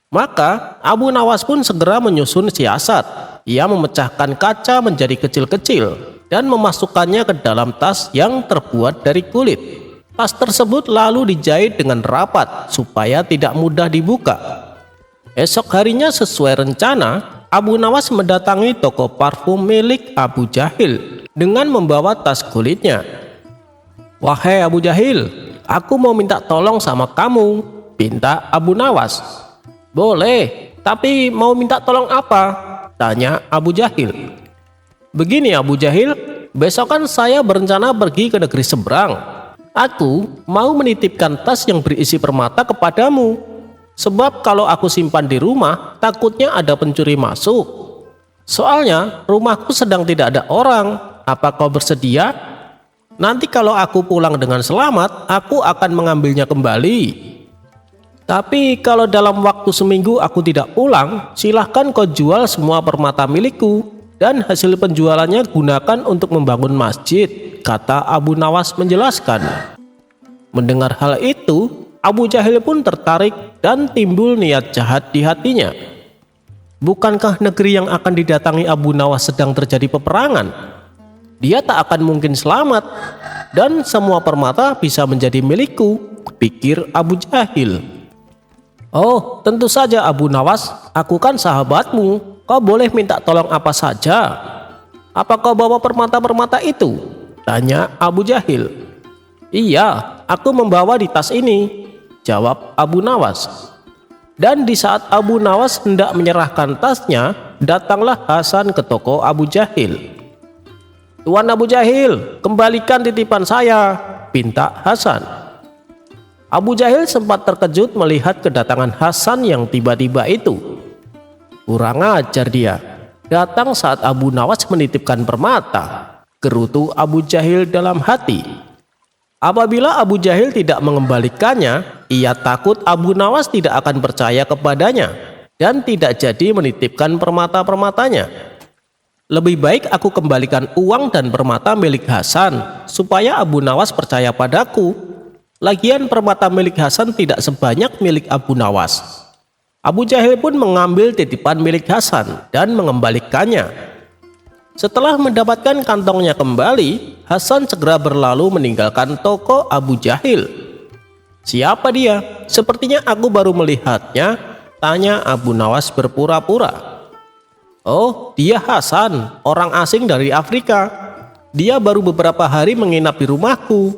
Maka Abu Nawas pun segera menyusun siasat. Ia memecahkan kaca menjadi kecil-kecil dan memasukkannya ke dalam tas yang terbuat dari kulit. Tas tersebut lalu dijahit dengan rapat supaya tidak mudah dibuka. Esok harinya sesuai rencana, Abu Nawas mendatangi toko parfum milik Abu Jahil dengan membawa tas kulitnya. "Wahai Abu Jahil, aku mau minta tolong sama kamu," pinta Abu Nawas. "Boleh, tapi mau minta tolong apa?" tanya Abu Jahil. "Begini Abu Jahil, besok kan saya berencana pergi ke negeri seberang. Aku mau menitipkan tas yang berisi permata kepadamu. Sebab kalau aku simpan di rumah, takutnya ada pencuri masuk. Soalnya rumahku sedang tidak ada orang. Apa kau bersedia? Nanti kalau aku pulang dengan selamat, aku akan mengambilnya kembali." Tapi kalau dalam waktu seminggu aku tidak pulang, silahkan kau jual semua permata milikku dan hasil penjualannya gunakan untuk membangun masjid, kata Abu Nawas menjelaskan. Mendengar hal itu, Abu Jahil pun tertarik dan timbul niat jahat di hatinya. Bukankah negeri yang akan didatangi Abu Nawas sedang terjadi peperangan? Dia tak akan mungkin selamat dan semua permata bisa menjadi milikku, pikir Abu Jahil. Oh, tentu saja Abu Nawas, aku kan sahabatmu, kau boleh minta tolong apa saja. Apa kau bawa permata-permata itu? Tanya Abu Jahil. Iya, aku membawa di tas ini, jawab Abu Nawas. Dan di saat Abu Nawas hendak menyerahkan tasnya, datanglah Hasan ke toko Abu Jahil. Tuan Abu Jahil, kembalikan titipan saya, pinta Hasan. Abu Jahil sempat terkejut melihat kedatangan Hasan yang tiba-tiba itu. Kurang ajar dia, datang saat Abu Nawas menitipkan permata, gerutu Abu Jahil dalam hati. Apabila Abu Jahil tidak mengembalikannya, ia takut Abu Nawas tidak akan percaya kepadanya dan tidak jadi menitipkan permata-permatanya. Lebih baik aku kembalikan uang dan permata milik Hasan supaya Abu Nawas percaya padaku. Lagian permata milik Hasan tidak sebanyak milik Abu Nawas. Abu Jahil pun mengambil titipan milik Hasan dan mengembalikannya. Setelah mendapatkan kantongnya kembali, Hasan segera berlalu meninggalkan toko Abu Jahil. Siapa dia? Sepertinya aku baru melihatnya, tanya Abu Nawas berpura-pura. Oh, dia Hasan, orang asing dari Afrika. Dia baru beberapa hari menginap di rumahku.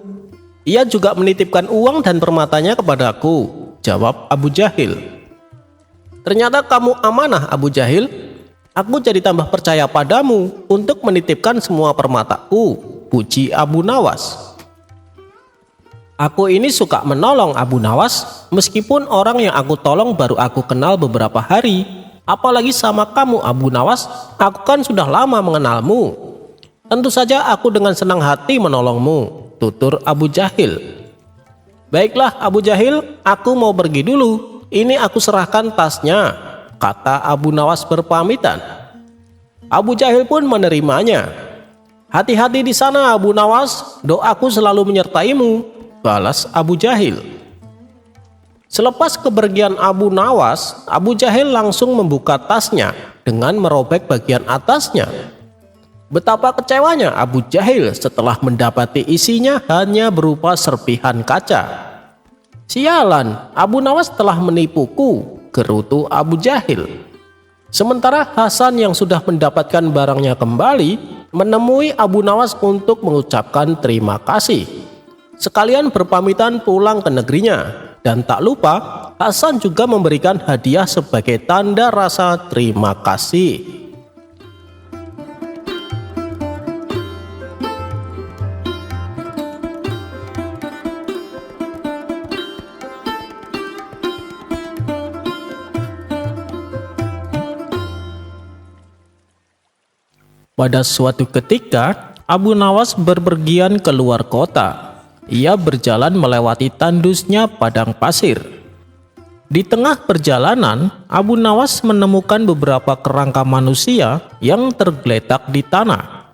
Ia juga menitipkan uang dan permatanya kepadaku, jawab Abu Jahil. Ternyata kamu amanah Abu Jahil. Aku jadi tambah percaya padamu untuk menitipkan semua permataku, puji Abu Nawas. Aku ini suka menolong Abu Nawas, meskipun orang yang aku tolong baru aku kenal beberapa hari. Apalagi sama kamu Abu Nawas, aku kan sudah lama mengenalmu. Tentu saja aku dengan senang hati menolongmu, tutur Abu Jahil. Baiklah Abu Jahil, aku mau pergi dulu. Ini aku serahkan tasnya, kata Abu Nawas berpamitan. Abu Jahil pun menerimanya. Hati-hati di sana Abu Nawas, doaku selalu menyertaimu, balas Abu Jahil. Selepas kepergian Abu Nawas, Abu Jahil langsung membuka tasnya dengan merobek bagian atasnya. Betapa kecewanya Abu Jahil setelah mendapati isinya hanya berupa serpihan kaca. Sialan, Abu Nawas telah menipuku, gerutu Abu Jahil. Sementara Hasan yang sudah mendapatkan barangnya kembali menemui Abu Nawas untuk mengucapkan terima kasih. Sekalian berpamitan pulang ke negerinya. Dan tak lupa, Hasan juga memberikan hadiah sebagai tanda rasa terima kasih. Pada suatu ketika, Abu Nawas berpergian keluar kota. Ia berjalan melewati tandusnya padang pasir. Di tengah perjalanan, Abu Nawas menemukan beberapa kerangka manusia yang tergeletak di tanah.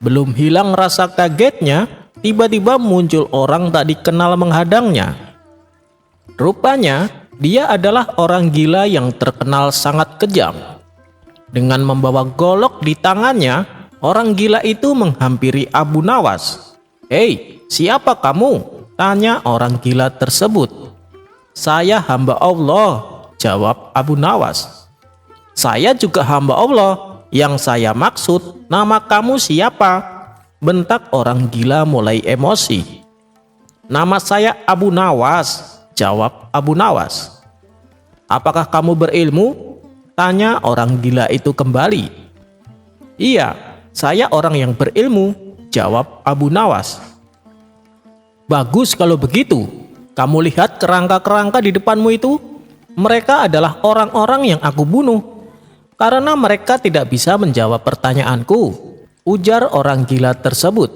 Belum hilang rasa kagetnya, tiba-tiba muncul orang tak dikenal menghadangnya. Rupanya, dia adalah orang gila yang terkenal sangat kejam. Dengan membawa golok di tangannya, orang gila itu menghampiri Abu Nawas. "Hei, siapa kamu?" tanya orang gila tersebut. "Saya hamba Allah," jawab Abu Nawas. "Saya juga hamba Allah. Yang saya maksud, nama kamu siapa?" bentak orang gila mulai emosi. "Nama saya Abu Nawas," jawab Abu Nawas. "Apakah kamu berilmu?" tanya orang gila itu kembali. "Iya, saya orang yang berilmu," jawab Abu Nawas. "Bagus kalau begitu. Kamu lihat kerangka-kerangka di depanmu itu? Mereka adalah orang-orang yang aku bunuh. Karena mereka tidak bisa menjawab pertanyaanku," ujar orang gila tersebut.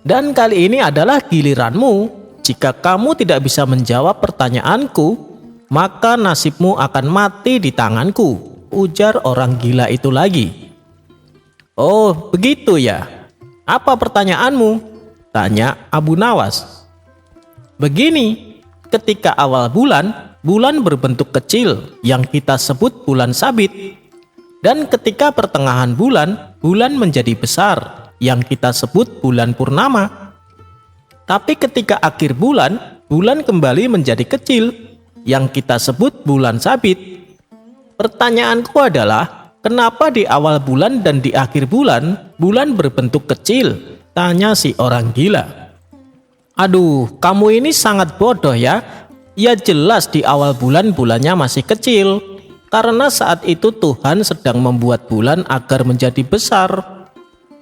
"Dan kali ini adalah giliranmu. jika kamu tidak bisa menjawab pertanyaanku, maka nasibmu akan mati di tanganku, ujar orang gila itu lagi. Oh, begitu ya. Apa pertanyaanmu? Tanya Abu Nawas. Begini, ketika awal bulan, bulan berbentuk kecil yang kita sebut bulan sabit. Dan ketika pertengahan bulan, bulan menjadi besar yang kita sebut bulan purnama. Tapi ketika akhir bulan, bulan kembali menjadi kecil yang kita sebut bulan sabit. Pertanyaanku adalah, kenapa di awal bulan dan di akhir bulan, bulan berbentuk kecil? Tanya si orang gila. Aduh, kamu ini sangat bodoh ya. Ya jelas di awal bulan bulannya masih kecil. Karena saat itu Tuhan sedang membuat bulan agar menjadi besar.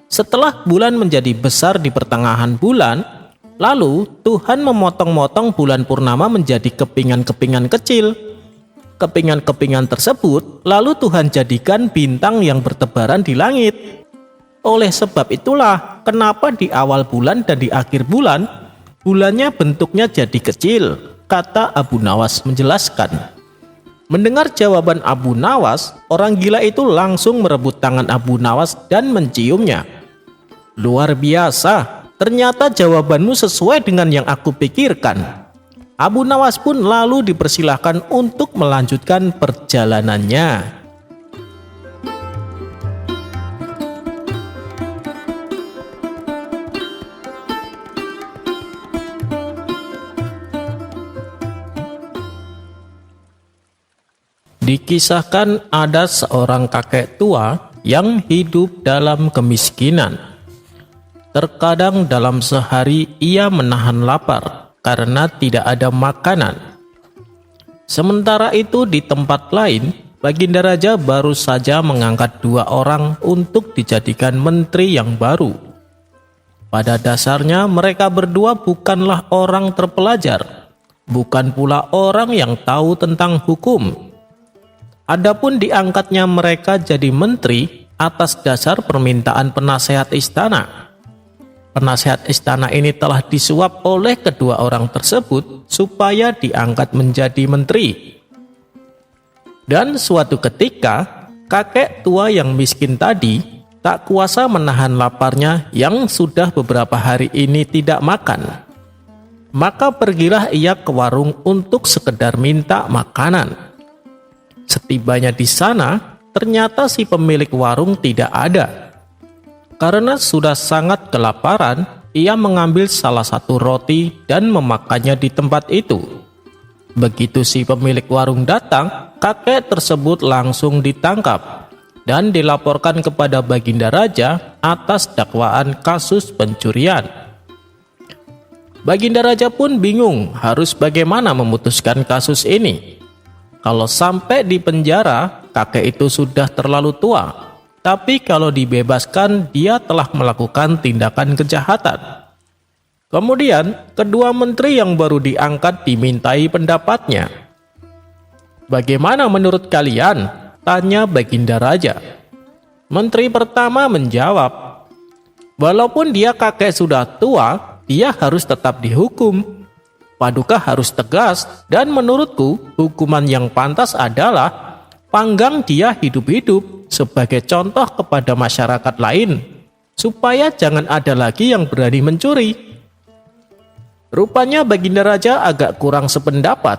Setelah bulan menjadi besar di pertengahan bulan, lalu Tuhan memotong-motong bulan purnama menjadi kepingan-kepingan kecil. Kepingan-kepingan tersebut lalu Tuhan jadikan bintang yang bertebaran di langit. Oleh sebab itulah kenapa di awal bulan dan di akhir bulan, bulannya bentuknya jadi kecil, kata Abu Nawas menjelaskan. Mendengar jawaban Abu Nawas, orang gila itu langsung merebut tangan Abu Nawas dan menciumnya. Luar biasa. Ternyata jawabanmu sesuai dengan yang aku pikirkan. Abu Nawas pun lalu dipersilahkan untuk melanjutkan perjalanannya. Dikisahkan ada seorang kakek tua yang hidup dalam kemiskinan. Terkadang dalam sehari ia menahan lapar karena tidak ada makanan. Sementara itu di tempat lain, Baginda Raja baru saja mengangkat 2 orang untuk dijadikan menteri yang baru. Pada dasarnya mereka berdua bukanlah orang terpelajar, bukan pula orang yang tahu tentang hukum. Adapun diangkatnya mereka jadi menteri atas dasar permintaan penasehat istana. Penasehat istana ini telah disuap oleh kedua orang tersebut supaya diangkat menjadi menteri. Dan suatu ketika, kakek tua yang miskin tadi tak kuasa menahan laparnya yang sudah beberapa hari ini tidak makan. Maka pergilah ia ke warung untuk sekedar minta makanan. Setibanya di sana, ternyata si pemilik warung tidak ada. Karena sudah sangat kelaparan, ia mengambil salah satu roti dan memakannya di tempat itu. Begitu si pemilik warung datang, kakek tersebut langsung ditangkap dan dilaporkan kepada Baginda Raja atas dakwaan kasus pencurian. Baginda Raja pun bingung harus bagaimana memutuskan kasus ini. Kalau sampai di penjara, kakek itu sudah terlalu tua. Tapi kalau dibebaskan, dia telah melakukan tindakan kejahatan. Kemudian, kedua menteri yang baru diangkat dimintai pendapatnya. Bagaimana menurut kalian? Tanya Baginda Raja. Menteri pertama menjawab, walaupun dia kakek sudah tua, dia harus tetap dihukum. Paduka harus tegas, dan menurutku, hukuman yang pantas adalah panggang dia hidup-hidup sebagai contoh kepada masyarakat lain, supaya jangan ada lagi yang berani mencuri. Rupanya Baginda Raja agak kurang sependapat.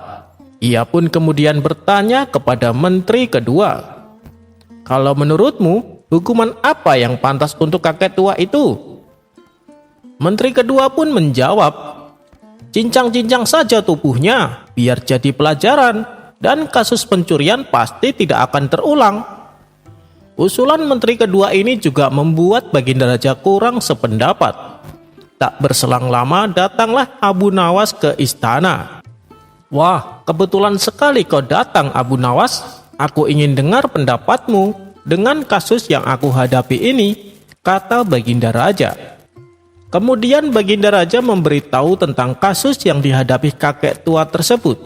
Ia pun kemudian bertanya kepada menteri kedua, kalau menurutmu, hukuman apa yang pantas untuk kakek tua itu? Menteri kedua pun menjawab, cincang-cincang saja tubuhnya, biar jadi pelajaran, dan kasus pencurian pasti tidak akan terulang. Usulan menteri kedua ini juga membuat Baginda Raja kurang sependapat. Tak berselang lama datanglah Abu Nawas ke istana. Wah, kebetulan sekali kau datang Abu Nawas. Aku ingin dengar pendapatmu dengan kasus yang aku hadapi ini, kata Baginda Raja. Kemudian Baginda Raja memberitahu tentang kasus yang dihadapi kakek tua tersebut.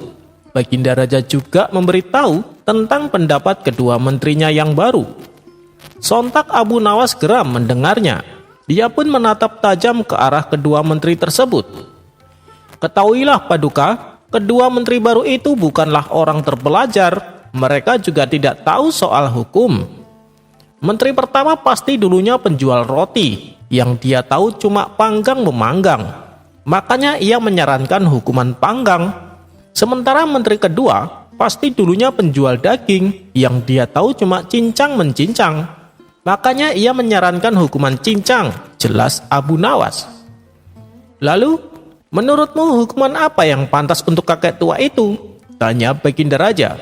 Baginda Raja juga memberitahu tentang pendapat kedua menterinya yang baru. Sontak Abu Nawas geram mendengarnya. Dia pun menatap tajam ke arah kedua menteri tersebut. Ketahuilah Paduka, kedua menteri baru itu bukanlah orang terpelajar. Mereka juga tidak tahu soal hukum. Menteri pertama pasti dulunya penjual roti, yang dia tahu cuma panggang memanggang. Makanya ia menyarankan hukuman panggang. Sementara menteri kedua pasti dulunya penjual daging, yang dia tahu cuma cincang mencincang. Makanya ia menyarankan hukuman cincang, jelas Abu Nawas. Lalu, menurutmu hukuman apa yang pantas untuk kakek tua itu? Tanya Baginda Raja.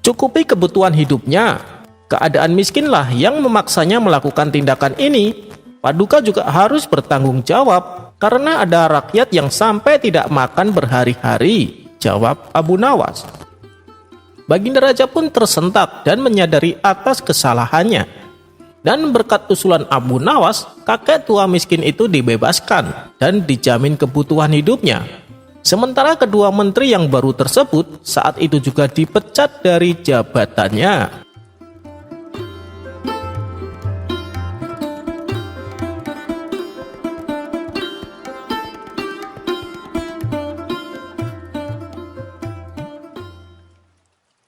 Cukupi kebutuhan hidupnya. Keadaan miskinlah yang memaksanya melakukan tindakan ini. Paduka juga harus bertanggung jawab karena ada rakyat yang sampai tidak makan berhari-hari, jawab Abu Nawas. Baginda Raja pun tersentak dan menyadari atas kesalahannya. Dan berkat usulan Abu Nawas, kakek tua miskin itu dibebaskan dan dijamin kebutuhan hidupnya. Sementara kedua menteri yang baru tersebut saat itu juga dipecat dari jabatannya.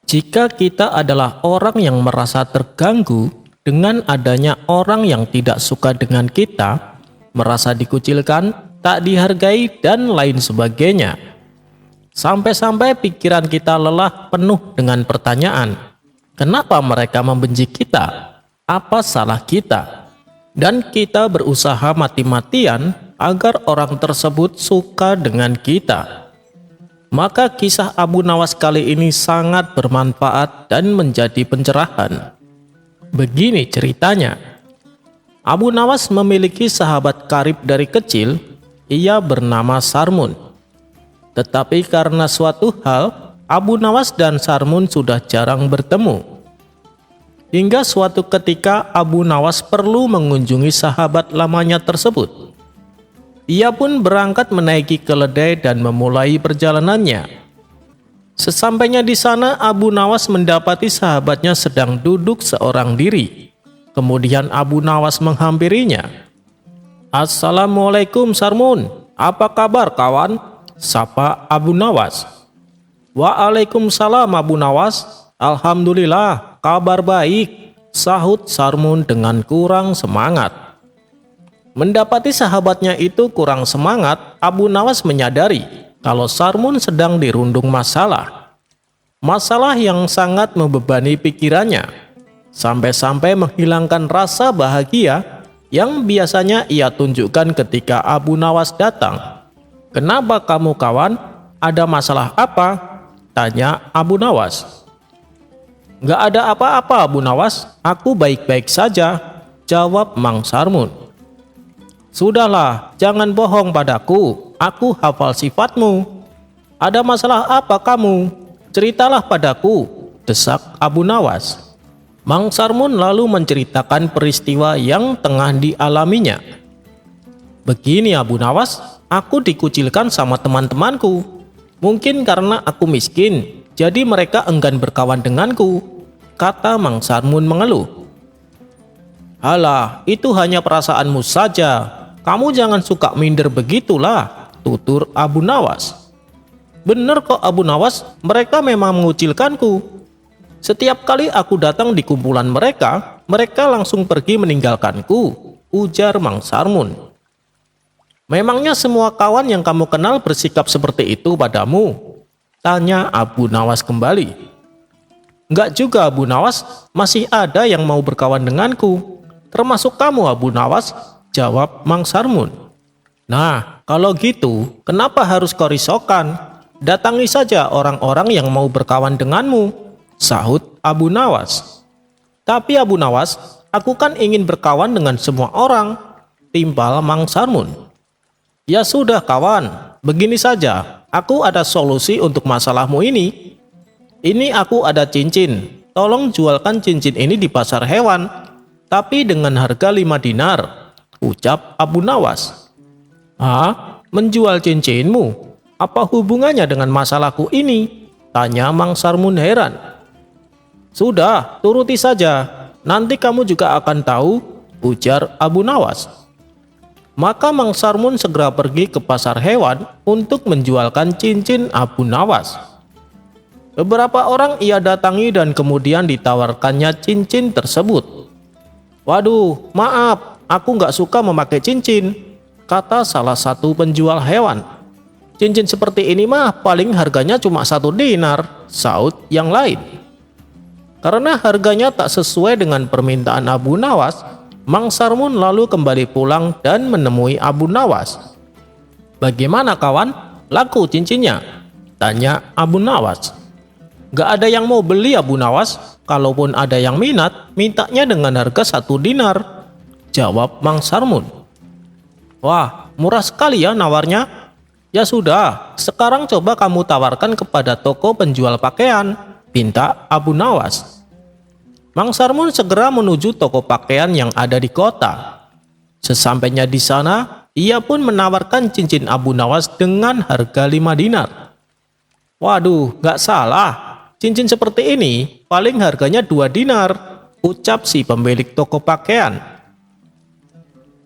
Jika kita adalah orang yang merasa terganggu dengan adanya orang yang tidak suka dengan kita, merasa dikucilkan, tak dihargai, dan lain sebagainya. Sampai-sampai pikiran kita lelah penuh dengan pertanyaan, kenapa mereka membenci kita? Apa salah kita? Dan kita berusaha mati-matian agar orang tersebut suka dengan kita. Maka kisah Abu Nawas kali ini sangat bermanfaat dan menjadi pencerahan. Begini ceritanya. Abu Nawas memiliki sahabat karib dari kecil, ia bernama Sarmun. Tetapi karena suatu hal, Abu Nawas dan Sarmun sudah jarang bertemu. Hingga suatu ketika Abu Nawas perlu mengunjungi sahabat lamanya tersebut. Ia pun berangkat menaiki keledai dan memulai perjalanannya. Sesampainya di sana, Abu Nawas mendapati sahabatnya sedang duduk seorang diri. Kemudian Abu Nawas menghampirinya. "Assalamualaikum Sarmun, apa kabar kawan?" sapa Abu Nawas. "Waalaikumsalam Abu Nawas, alhamdulillah kabar baik," sahut Sarmun dengan kurang semangat. Mendapati sahabatnya itu kurang semangat, Abu Nawas menyadari kalau Sarmun sedang dirundung masalah. Masalah yang sangat membebani pikirannya, sampai-sampai menghilangkan rasa bahagia yang biasanya ia tunjukkan ketika Abu Nawas datang. "Kenapa kamu kawan? Ada masalah apa?" tanya Abu Nawas. "Gak ada apa-apa Abu Nawas, aku baik-baik saja," jawab Mang Sarmun. "Sudahlah, jangan bohong padaku, aku hafal sifatmu. Ada masalah apa kamu? Ceritalah padaku," desak Abu Nawas. Mang Sarmun lalu menceritakan peristiwa yang tengah dialaminya. "Begini Abu Nawas, aku dikucilkan sama teman-temanku. Mungkin karena aku miskin, jadi mereka enggan berkawan denganku," kata Mang Sarmun mengeluh. "Halah, itu hanya perasaanmu saja. Kamu jangan suka minder begitulah," tutur Abu Nawas. "Bener kok Abu Nawas, mereka memang mengucilkanku. Setiap kali aku datang di kumpulan mereka, mereka langsung pergi meninggalkanku," ujar Mang Sarmun. "Memangnya semua kawan yang kamu kenal bersikap seperti itu padamu?" tanya Abu Nawas kembali. "Enggak juga Abu Nawas, masih ada yang mau berkawan denganku. Termasuk kamu Abu Nawas," jawab Mang Sarmun. "Nah, kalau gitu, kenapa harus kau risaukan? Datangi saja orang-orang yang mau berkawan denganmu," sahut Abu Nawas. "Tapi Abu Nawas, aku kan ingin berkawan dengan semua orang," timpal Mang Sarmun. "Ya sudah kawan, begini saja, aku ada solusi untuk masalahmu ini. Ini aku ada cincin, tolong jualkan cincin ini di pasar hewan, tapi dengan harga 5 dinar, ucap Abu Nawas. "Ah, menjual cincinmu? Apa hubungannya dengan masalahku ini?" tanya Mang Sarmun heran. "Sudah, turuti saja, nanti kamu juga akan tahu," ujar Abu Nawas. Maka Mang Sarmun segera pergi ke pasar hewan untuk menjualkan cincin Abu Nawas. Beberapa orang ia datangi dan kemudian ditawarkannya cincin tersebut. "Waduh, maaf, aku nggak suka memakai cincin," kata salah satu penjual hewan. "Cincin seperti ini mah paling harganya cuma 1 dinar, saut yang lain. Karena harganya tak sesuai dengan permintaan Abu Nawas, Mang Sarmun lalu kembali pulang dan menemui Abu Nawas. "Bagaimana kawan? Laku cincinnya?" tanya Abu Nawas. "Gak ada yang mau beli Abu Nawas. Kalaupun ada yang minat, mintanya dengan harga 1 dinar, jawab Mang Sarmun. "Wah, murah sekali ya nawarnya. Ya sudah, sekarang coba kamu tawarkan kepada toko penjual pakaian," pinta Abu Nawas. Mang Sarmun segera menuju toko pakaian yang ada di kota. Sesampainya di sana, ia pun menawarkan cincin Abu Nawas dengan harga 5 dinar. "Waduh, gak salah. Cincin seperti ini paling harganya 2 dinar, ucap si pemilik toko pakaian.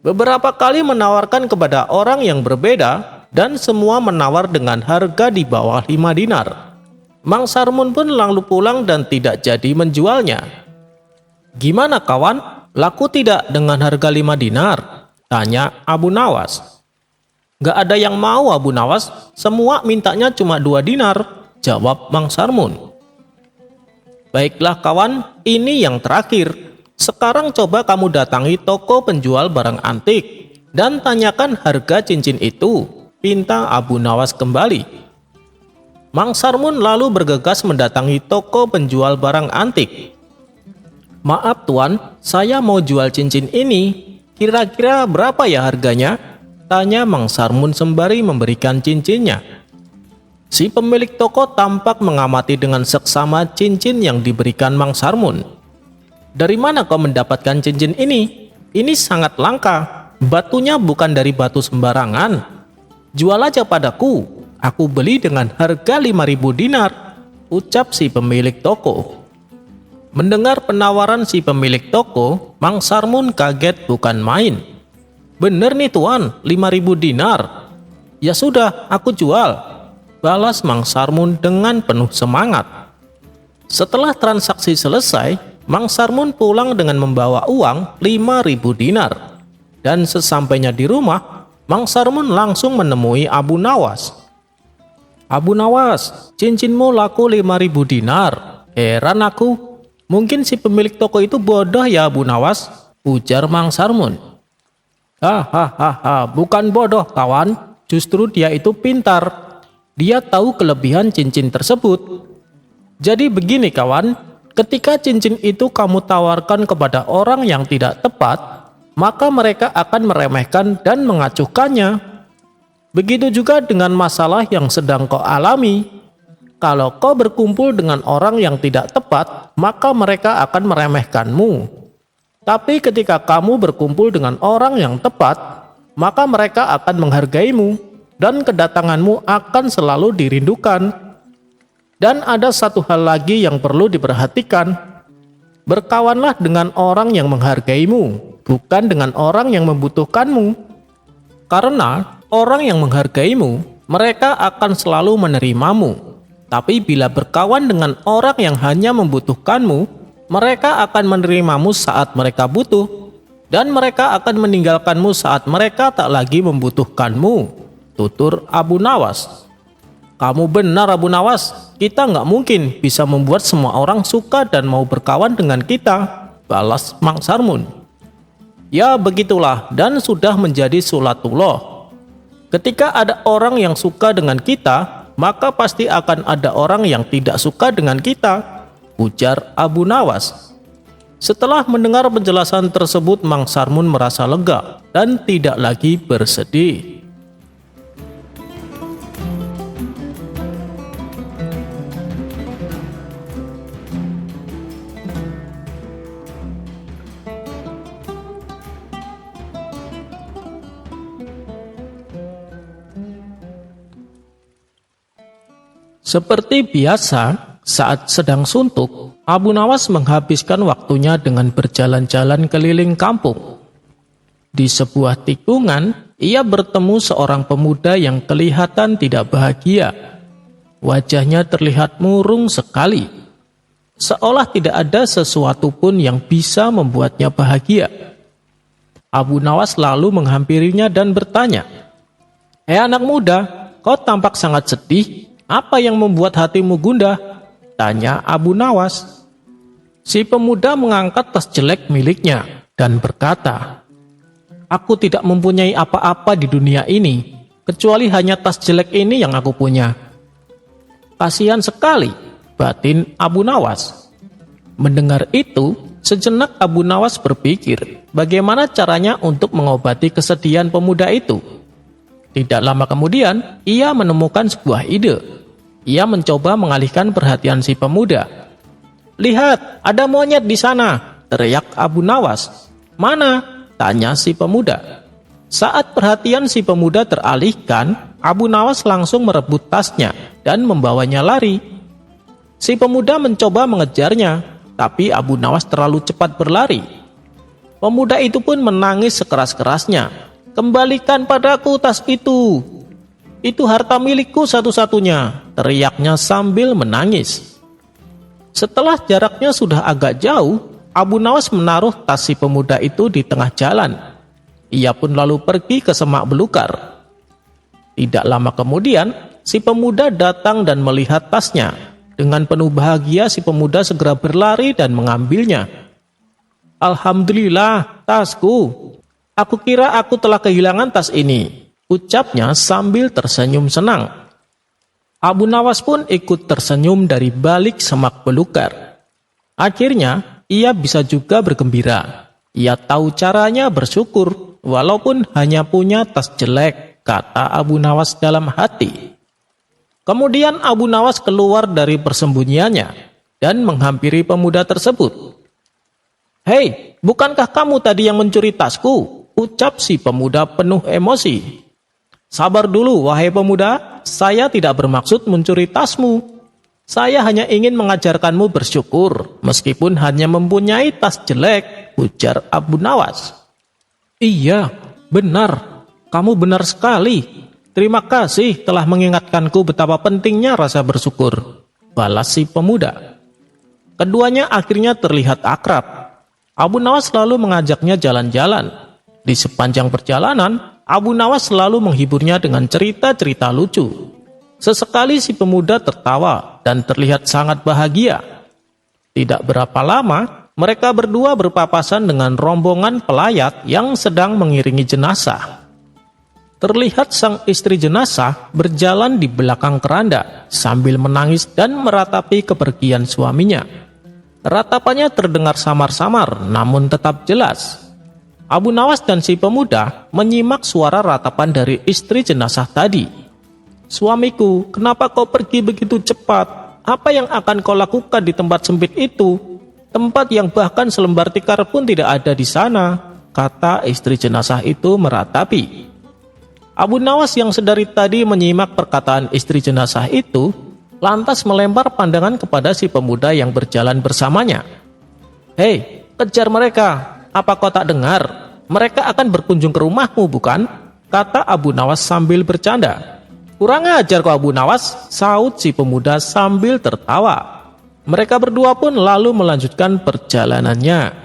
Beberapa kali menawarkan kepada orang yang berbeda dan semua menawar dengan harga di bawah 5 dinar. Mang Sarmun pun lalu pulang dan tidak jadi menjualnya. "Gimana kawan, laku tidak dengan harga 5 dinar? Tanya Abu Nawas. "Gak ada yang mau Abu Nawas, semua mintanya cuma 2 dinar, jawab Mang Sarmun. "Baiklah kawan, ini yang terakhir. Sekarang coba kamu datangi toko penjual barang antik dan tanyakan harga cincin itu, pinta Abu Nawas kembali. Mang Sarmun lalu bergegas mendatangi toko penjual barang antik. "Maaf tuan, saya mau jual cincin ini. Kira-kira berapa ya harganya?" tanya Mang Sarmun sembari memberikan cincinnya. Si pemilik toko tampak mengamati dengan seksama cincin yang diberikan Mang Sarmun. "Dari mana kau mendapatkan cincin ini? Ini sangat langka. Batunya bukan dari batu sembarangan. Jual aja padaku. Aku beli dengan harga 5.000 dinar, ucap si pemilik toko. Mendengar penawaran si pemilik toko, Mang Sarmun kaget bukan main. "Bener nih tuan, 5.000 dinar. Ya sudah, aku jual," balas Mang Sarmun dengan penuh semangat. Setelah transaksi selesai, Mang Sarmun pulang dengan membawa uang 5.000 dinar. Dan sesampainya di rumah, Mang Sarmun langsung menemui Abu Nawas. "Abu Nawas, cincinmu laku 5.000 dinar. Heran aku. Mungkin si pemilik toko itu bodoh ya Abu Nawas," ujar Mang Sarmun. "Hahaha, bukan bodoh kawan. Justru dia itu pintar. Dia tahu kelebihan cincin tersebut. Jadi begini kawan, ketika cincin itu kamu tawarkan kepada orang yang tidak tepat, maka mereka akan meremehkan dan mengacuhkannya. Begitu juga dengan masalah yang sedang kau alami. Kalau kau berkumpul dengan orang yang tidak tepat, maka mereka akan meremehkanmu. Tapi ketika kamu berkumpul dengan orang yang tepat, maka mereka akan menghargaimu dan kedatanganmu akan selalu dirindukan. Dan ada satu hal lagi yang perlu diperhatikan. Berkawanlah dengan orang yang menghargaimu, bukan dengan orang yang membutuhkanmu. Karena orang yang menghargaimu, mereka akan selalu menerimamu. Tapi bila berkawan dengan orang yang hanya membutuhkanmu, mereka akan menerimamu saat mereka butuh, dan mereka akan meninggalkanmu saat mereka tak lagi membutuhkanmu," tutur Abu Nawas. "Kamu benar Abu Nawas, kita nggak mungkin bisa membuat semua orang suka dan mau berkawan dengan kita," balas Mang Sarmun. "Ya begitulah, dan sudah menjadi sulatullah. Ketika ada orang yang suka dengan kita, maka pasti akan ada orang yang tidak suka dengan kita," ujar Abu Nawas. Setelah mendengar penjelasan tersebut, Mang Sarmun merasa lega dan tidak lagi bersedih. Seperti biasa, saat sedang suntuk, Abu Nawas menghabiskan waktunya dengan berjalan-jalan keliling kampung. Di sebuah tikungan, ia bertemu seorang pemuda yang kelihatan tidak bahagia. Wajahnya terlihat murung sekali, seolah tidak ada sesuatu pun yang bisa membuatnya bahagia. Abu Nawas lalu menghampirinya dan bertanya, "Hei anak muda, kau tampak sangat sedih. Apa yang membuat hatimu gundah?" tanya Abu Nawas. Si pemuda mengangkat tas jelek miliknya dan berkata, "Aku tidak mempunyai apa-apa di dunia ini, kecuali hanya tas jelek ini yang aku punya." Kasihan sekali, batin Abu Nawas. Mendengar itu, sejenak Abu Nawas berpikir bagaimana caranya untuk mengobati kesedihan pemuda itu. Tidak lama kemudian, ia menemukan sebuah ide. Ia mencoba mengalihkan perhatian si pemuda. "Lihat, ada monyet di sana," teriak Abu Nawas. "Mana?" tanya si pemuda. Saat perhatian si pemuda teralihkan, Abu Nawas langsung merebut tasnya dan membawanya lari. Si pemuda mencoba mengejarnya, tapi Abu Nawas terlalu cepat berlari. Pemuda itu pun menangis sekeras-kerasnya. "Kembalikan padaku tas itu. Itu harta milikku satu-satunya," teriaknya sambil menangis. Setelah jaraknya sudah agak jauh, Abu Nawas menaruh tas si pemuda itu di tengah jalan. Ia pun lalu pergi ke semak belukar. Tidak lama kemudian, si pemuda datang dan melihat tasnya. Dengan penuh bahagia si pemuda segera berlari dan mengambilnya. "Alhamdulillah, tasku. Aku kira aku telah kehilangan tas ini," ucapnya sambil tersenyum senang. Abu Nawas pun ikut tersenyum dari balik semak belukar. Akhirnya, ia bisa juga bergembira. Ia tahu caranya bersyukur, walaupun hanya punya tas jelek, kata Abu Nawas dalam hati. Kemudian Abu Nawas keluar dari persembunyiannya dan menghampiri pemuda tersebut. "Hei, bukankah kamu tadi yang mencuri tasku?" ucap si pemuda penuh emosi. "Sabar dulu, wahai pemuda. Saya tidak bermaksud mencuri tasmu. Saya hanya ingin mengajarkanmu bersyukur, meskipun hanya mempunyai tas jelek," ujar Abu Nawas. "Iya, benar. Kamu benar sekali. Terima kasih telah mengingatkanku betapa pentingnya rasa bersyukur," balas si pemuda. Keduanya akhirnya terlihat akrab. Abu Nawas lalu mengajaknya jalan-jalan. Di sepanjang perjalanan, Abu Nawas selalu menghiburnya dengan cerita-cerita lucu. Sesekali si pemuda tertawa dan terlihat sangat bahagia. Tidak berapa lama, mereka berdua berpapasan dengan rombongan pelayat yang sedang mengiringi jenazah. Terlihat sang istri jenazah berjalan di belakang keranda sambil menangis dan meratapi kepergian suaminya. Ratapannya terdengar samar-samar namun tetap jelas. Abu Nawas dan si pemuda menyimak suara ratapan dari istri jenazah tadi. "Suamiku, kenapa kau pergi begitu cepat? Apa yang akan kau lakukan di tempat sempit itu? Tempat yang bahkan selembar tikar pun tidak ada di sana," kata istri jenazah itu meratapi. Abu Nawas yang sedari tadi menyimak perkataan istri jenazah itu, lantas melempar pandangan kepada si pemuda yang berjalan bersamanya. "Hei, kejar mereka. Apa kau tak dengar? Mereka akan berkunjung ke rumahmu, bukan?" kata Abu Nawas sambil bercanda. "Kurang ajar kau Abu Nawas," saut si pemuda sambil tertawa. Mereka berdua pun lalu melanjutkan perjalanannya.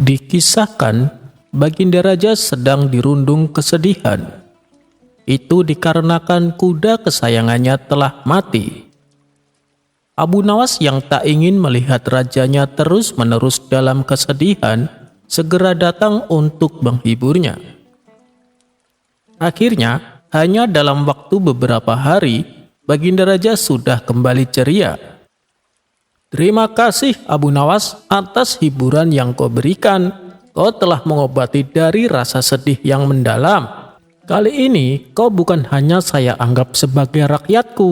Dikisahkan, Baginda Raja sedang dirundung kesedihan. Itu dikarenakan kuda kesayangannya telah mati. Abu Nawas yang tak ingin melihat rajanya terus-menerus dalam kesedihan, segera datang untuk menghiburnya. Akhirnya, hanya dalam waktu beberapa hari, Baginda Raja sudah kembali ceria. "Terima kasih Abu Nawas atas hiburan yang kau berikan. Kau telah mengobati dari rasa sedih yang mendalam. Kali ini kau bukan hanya saya anggap sebagai rakyatku,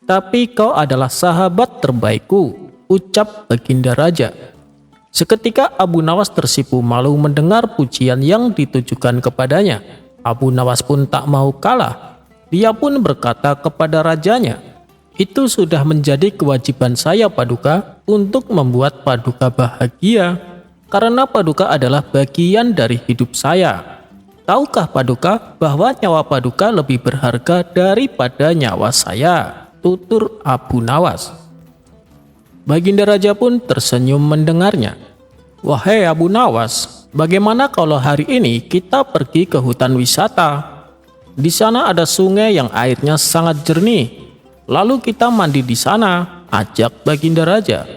tapi kau adalah sahabat terbaikku," ucap Baginda Raja. Seketika Abu Nawas tersipu malu mendengar pujian yang ditujukan kepadanya. Abu Nawas pun tak mau kalah. Dia pun berkata kepada rajanya, "Itu sudah menjadi kewajiban saya Paduka untuk membuat Paduka bahagia, karena Paduka adalah bagian dari hidup saya. Tahukah Paduka bahwa nyawa Paduka lebih berharga daripada nyawa saya?" tutur Abu Nawas. Baginda Raja pun tersenyum mendengarnya. "Wahai Abu Nawas, bagaimana kalau hari ini kita pergi ke hutan wisata? Di sana ada sungai yang airnya sangat jernih. Lalu kita mandi di sana," ajak Baginda Raja.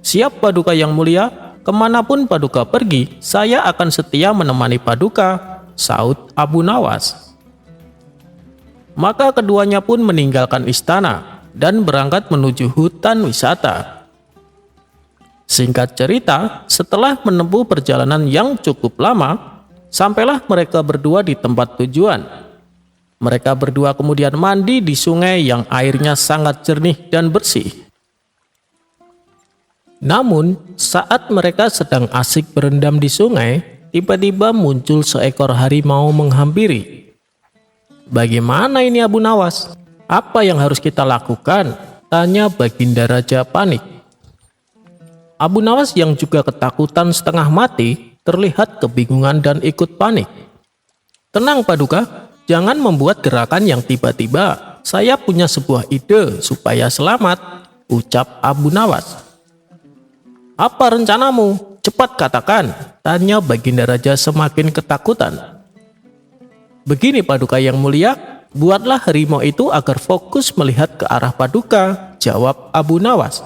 "Siap Paduka yang mulia, kemanapun Paduka pergi, saya akan setia menemani Paduka," saut Abu Nawas. Maka keduanya pun meninggalkan istana dan berangkat menuju hutan wisata. Singkat cerita, setelah menempuh perjalanan yang cukup lama, sampailah mereka berdua di tempat tujuan. Mereka berdua kemudian mandi di sungai yang airnya sangat jernih dan bersih. Namun, saat mereka sedang asik berendam di sungai, tiba-tiba muncul seekor harimau menghampiri. "Bagaimana ini Abu Nawas? Apa yang harus kita lakukan?" tanya Baginda Raja panik. Abu Nawas yang juga ketakutan setengah mati, terlihat kebingungan dan ikut panik. "Tenang Paduka, jangan membuat gerakan yang tiba-tiba. Saya punya sebuah ide supaya selamat," ucap Abu Nawas. "Apa rencanamu? Cepat katakan," tanya Baginda Raja semakin ketakutan. "Begini Paduka yang mulia, buatlah harimau itu agar fokus melihat ke arah Paduka," jawab Abu Nawas.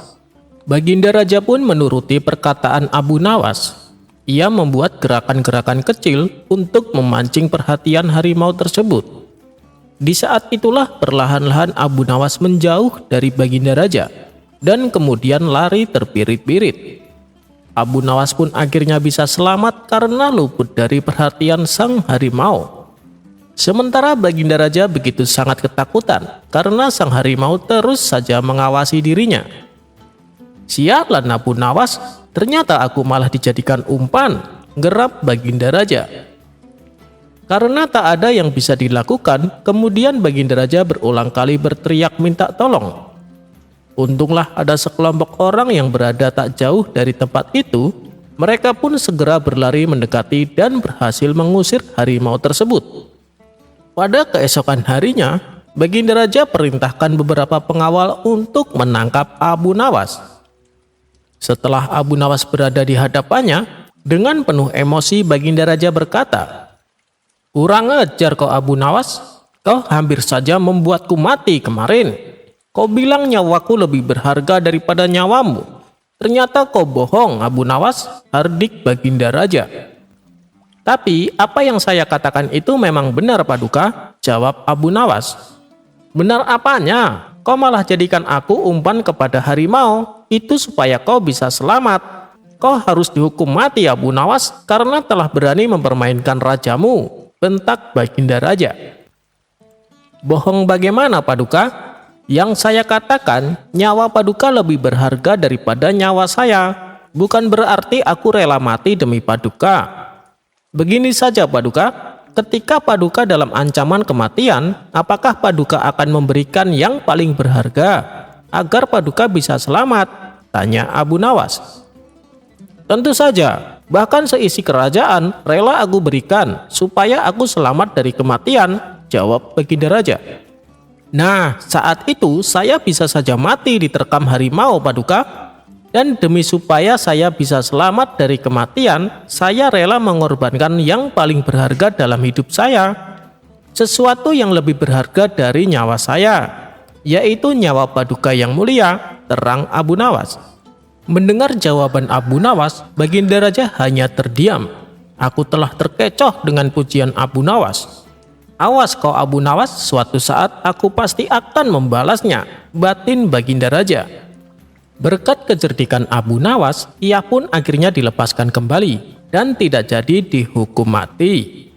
Baginda Raja pun menuruti perkataan Abu Nawas. Ia membuat gerakan-gerakan kecil untuk memancing perhatian harimau tersebut. Di saat itulah perlahan-lahan Abu Nawas menjauh dari Baginda Raja dan kemudian lari terpirit-pirit. Abu Nawas pun akhirnya bisa selamat karena luput dari perhatian sang harimau. Sementara Baginda Raja begitu sangat ketakutan karena sang harimau terus saja mengawasi dirinya. "Sialan Abu Nawas, ternyata aku malah dijadikan umpan," gerap Baginda Raja. Karena tak ada yang bisa dilakukan, kemudian Baginda Raja berulang kali berteriak minta tolong. Untunglah ada sekelompok orang yang berada tak jauh dari tempat itu. Mereka pun segera berlari mendekati dan berhasil mengusir harimau tersebut. Pada keesokan harinya, Baginda Raja perintahkan beberapa pengawal untuk menangkap Abu Nawas. Setelah Abu Nawas berada di hadapannya, dengan penuh emosi Baginda Raja berkata, "Kurang ajar kau Abu Nawas, kau hampir saja membuatku mati kemarin. Kau bilang nyawaku lebih berharga daripada nyawamu. Ternyata kau bohong Abu Nawas," hardik Baginda Raja. "Tapi apa yang saya katakan itu memang benar Paduka," jawab Abu Nawas. "Benar apanya? Kau malah jadikan aku umpan kepada harimau. Itu supaya kau bisa selamat. Kau harus dihukum mati Abu Nawas karena telah berani mempermainkan rajamu," bentak Baginda Raja. "Bohong bagaimana Paduka? Yang saya katakan, nyawa Paduka lebih berharga daripada nyawa saya. Bukan berarti aku rela mati demi Paduka. Begini saja Paduka, ketika Paduka dalam ancaman kematian, apakah Paduka akan memberikan yang paling berharga agar Paduka bisa selamat?" tanya Abu Nawas. "Tentu saja, bahkan seisi kerajaan rela aku berikan supaya aku selamat dari kematian," jawab Baginda Raja. "Nah, saat itu saya bisa saja mati diterkam harimau Paduka, dan demi supaya saya bisa selamat dari kematian, saya rela mengorbankan yang paling berharga dalam hidup saya, sesuatu yang lebih berharga dari nyawa saya, yaitu nyawa Paduka yang mulia," terang Abu Nawas. Mendengar jawaban Abu Nawas, Baginda Raja hanya terdiam. "Aku telah terkecoh dengan pujian Abu Nawas. Awas kau Abu Nawas, suatu saat aku pasti akan membalasnya," batin Baginda Raja. Berkat kecerdikan Abu Nawas, ia pun akhirnya dilepaskan kembali dan tidak jadi dihukum mati.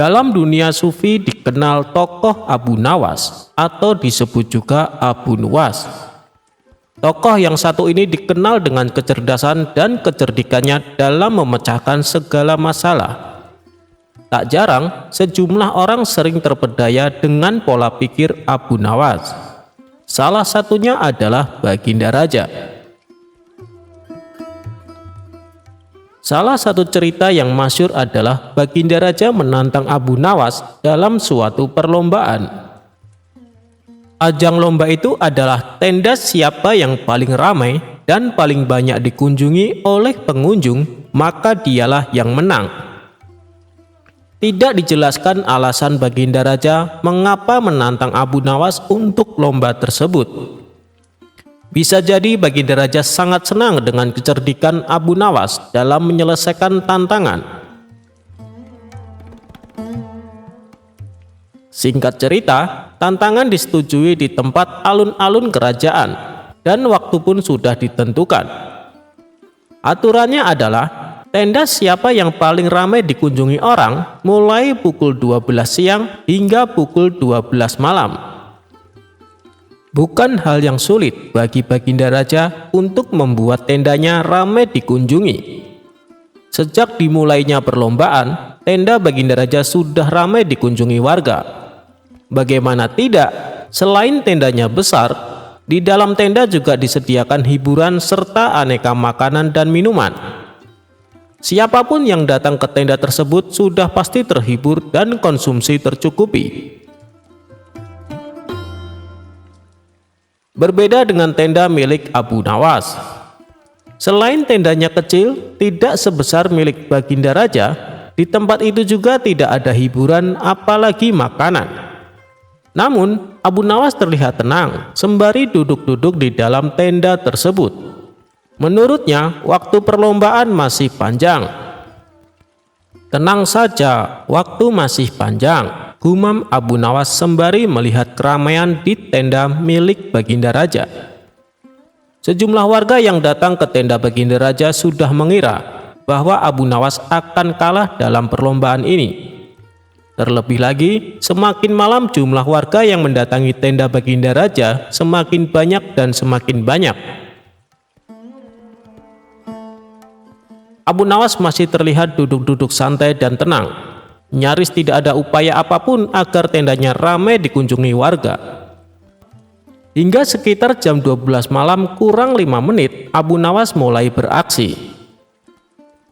Dalam dunia sufi dikenal tokoh Abu Nawas atau disebut juga Abu Nuwas. Tokoh yang satu ini dikenal dengan kecerdasan dan kecerdikannya dalam memecahkan segala masalah. Tak jarang, sejumlah orang sering terpedaya dengan pola pikir Abu Nawas. Salah satunya adalah Baginda Raja. Salah satu cerita yang masyhur adalah Baginda Raja menantang Abu Nawas dalam suatu perlombaan. Ajang lomba itu adalah tenda siapa yang paling ramai dan paling banyak dikunjungi oleh pengunjung, maka dialah yang menang. Tidak dijelaskan alasan Baginda Raja mengapa menantang Abu Nawas untuk lomba tersebut. Bisa jadi Baginda Raja sangat senang dengan kecerdikan Abu Nawas dalam menyelesaikan tantangan. Singkat cerita, tantangan disetujui di tempat alun-alun kerajaan dan waktu pun sudah ditentukan. Aturannya adalah tenda siapa yang paling ramai dikunjungi orang mulai pukul 12 siang hingga pukul 12 malam. Bukan hal yang sulit bagi Baginda Raja untuk membuat tendanya ramai dikunjungi. Sejak dimulainya perlombaan, tenda Baginda Raja sudah ramai dikunjungi warga. Bagaimana tidak, selain tendanya besar, di dalam tenda juga disediakan hiburan serta aneka makanan dan minuman. Siapapun yang datang ke tenda tersebut sudah pasti terhibur dan konsumsi tercukupi. Berbeda dengan tenda milik Abu Nawas. Selain tendanya kecil, tidak sebesar milik Baginda Raja, di tempat itu juga tidak ada hiburan apalagi makanan. Namun, Abu Nawas terlihat tenang sembari duduk-duduk di dalam tenda tersebut. Menurutnya, waktu perlombaan masih panjang. Tenang saja, waktu masih panjang, gumam Abu Nawas sembari melihat keramaian di tenda milik Baginda Raja. Sejumlah warga yang datang ke tenda Baginda Raja sudah mengira bahwa Abu Nawas akan kalah dalam perlombaan ini. Terlebih lagi, semakin malam jumlah warga yang mendatangi tenda Baginda Raja semakin banyak dan semakin banyak. Abu Nawas masih terlihat duduk-duduk santai dan tenang. Nyaris tidak ada upaya apapun agar tendanya ramai dikunjungi warga. Hingga sekitar jam 12 malam kurang 5 menit, Abu Nawas mulai beraksi.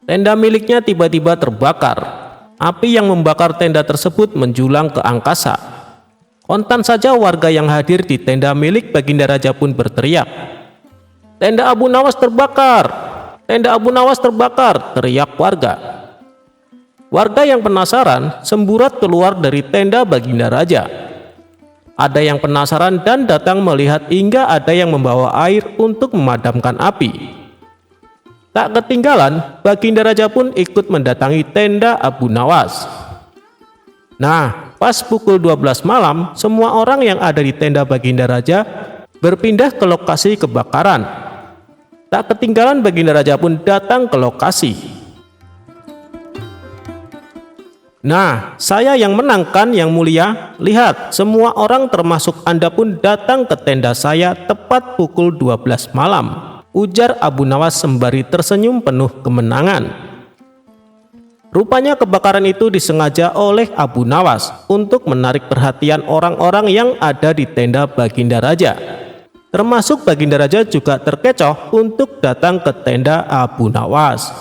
Tenda miliknya tiba-tiba terbakar. Api yang membakar tenda tersebut menjulang ke angkasa. Kontan saja warga yang hadir di tenda milik Baginda Raja pun berteriak, "Tenda Abu Nawas terbakar! Tenda Abu Nawas terbakar!" teriak warga. Warga yang penasaran semburat keluar dari tenda Baginda Raja. Ada yang penasaran dan datang melihat hingga ada yang membawa air untuk memadamkan api. Tak ketinggalan, Baginda Raja pun ikut mendatangi tenda Abu Nawas. Nah, pas pukul 12 malam, semua orang yang ada di tenda Baginda Raja berpindah ke lokasi kebakaran. Tak ketinggalan Baginda Raja pun datang ke lokasi. "Nah, saya yang menang kan yang mulia? Lihat, semua orang termasuk Anda pun datang ke tenda saya tepat pukul 12 malam." Ujar Abu Nawas sembari tersenyum penuh kemenangan. Rupanya kebakaran itu disengaja oleh Abu Nawas untuk menarik perhatian orang-orang yang ada di tenda Baginda Raja. Termasuk Baginda Raja juga terkecoh untuk datang ke tenda Abu Nawas.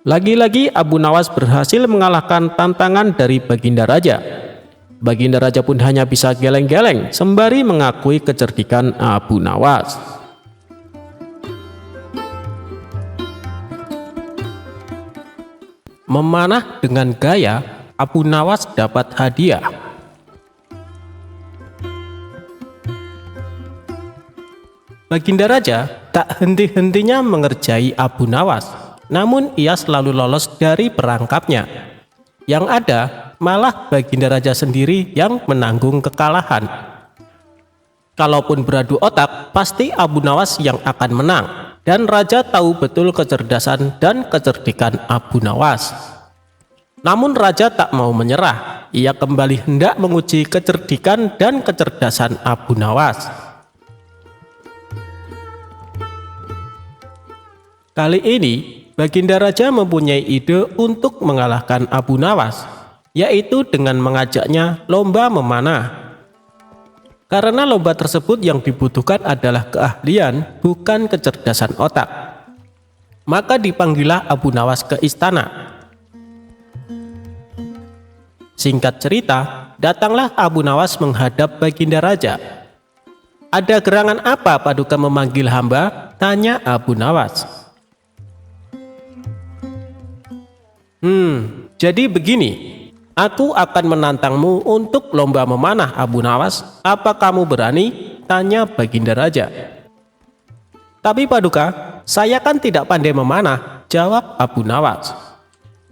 Lagi-lagi Abu Nawas berhasil mengalahkan tantangan dari Baginda Raja. Baginda Raja pun hanya bisa geleng-geleng sembari mengakui kecerdikan Abu Nawas. Memanah dengan gaya, Abu Nawas dapat hadiah. Baginda Raja tak henti-hentinya mengerjai Abu Nawas, namun ia selalu lolos dari perangkapnya. Yang ada malah Baginda Raja sendiri yang menanggung kekalahan. Kalaupun beradu otak, pasti Abu Nawas yang akan menang. Dan Raja tahu betul kecerdasan dan kecerdikan Abu Nawas. Namun raja tak mau menyerah. Ia kembali hendak menguji kecerdikan dan kecerdasan Abu Nawas. Kali ini, Baginda Raja mempunyai ide untuk mengalahkan Abu Nawas, yaitu dengan mengajaknya lomba memanah. Karena lomba tersebut yang dibutuhkan adalah keahlian, bukan kecerdasan otak. Maka dipanggillah Abu Nawas ke istana. Singkat cerita, datanglah Abu Nawas menghadap Baginda Raja. "Ada gerangan apa Paduka memanggil hamba?" tanya Abu Nawas. Jadi begini, aku akan menantangmu untuk lomba memanah Abu Nawas. Apa kamu berani?" tanya Baginda Raja. "Tapi Paduka, saya kan tidak pandai memanah," jawab Abu Nawas.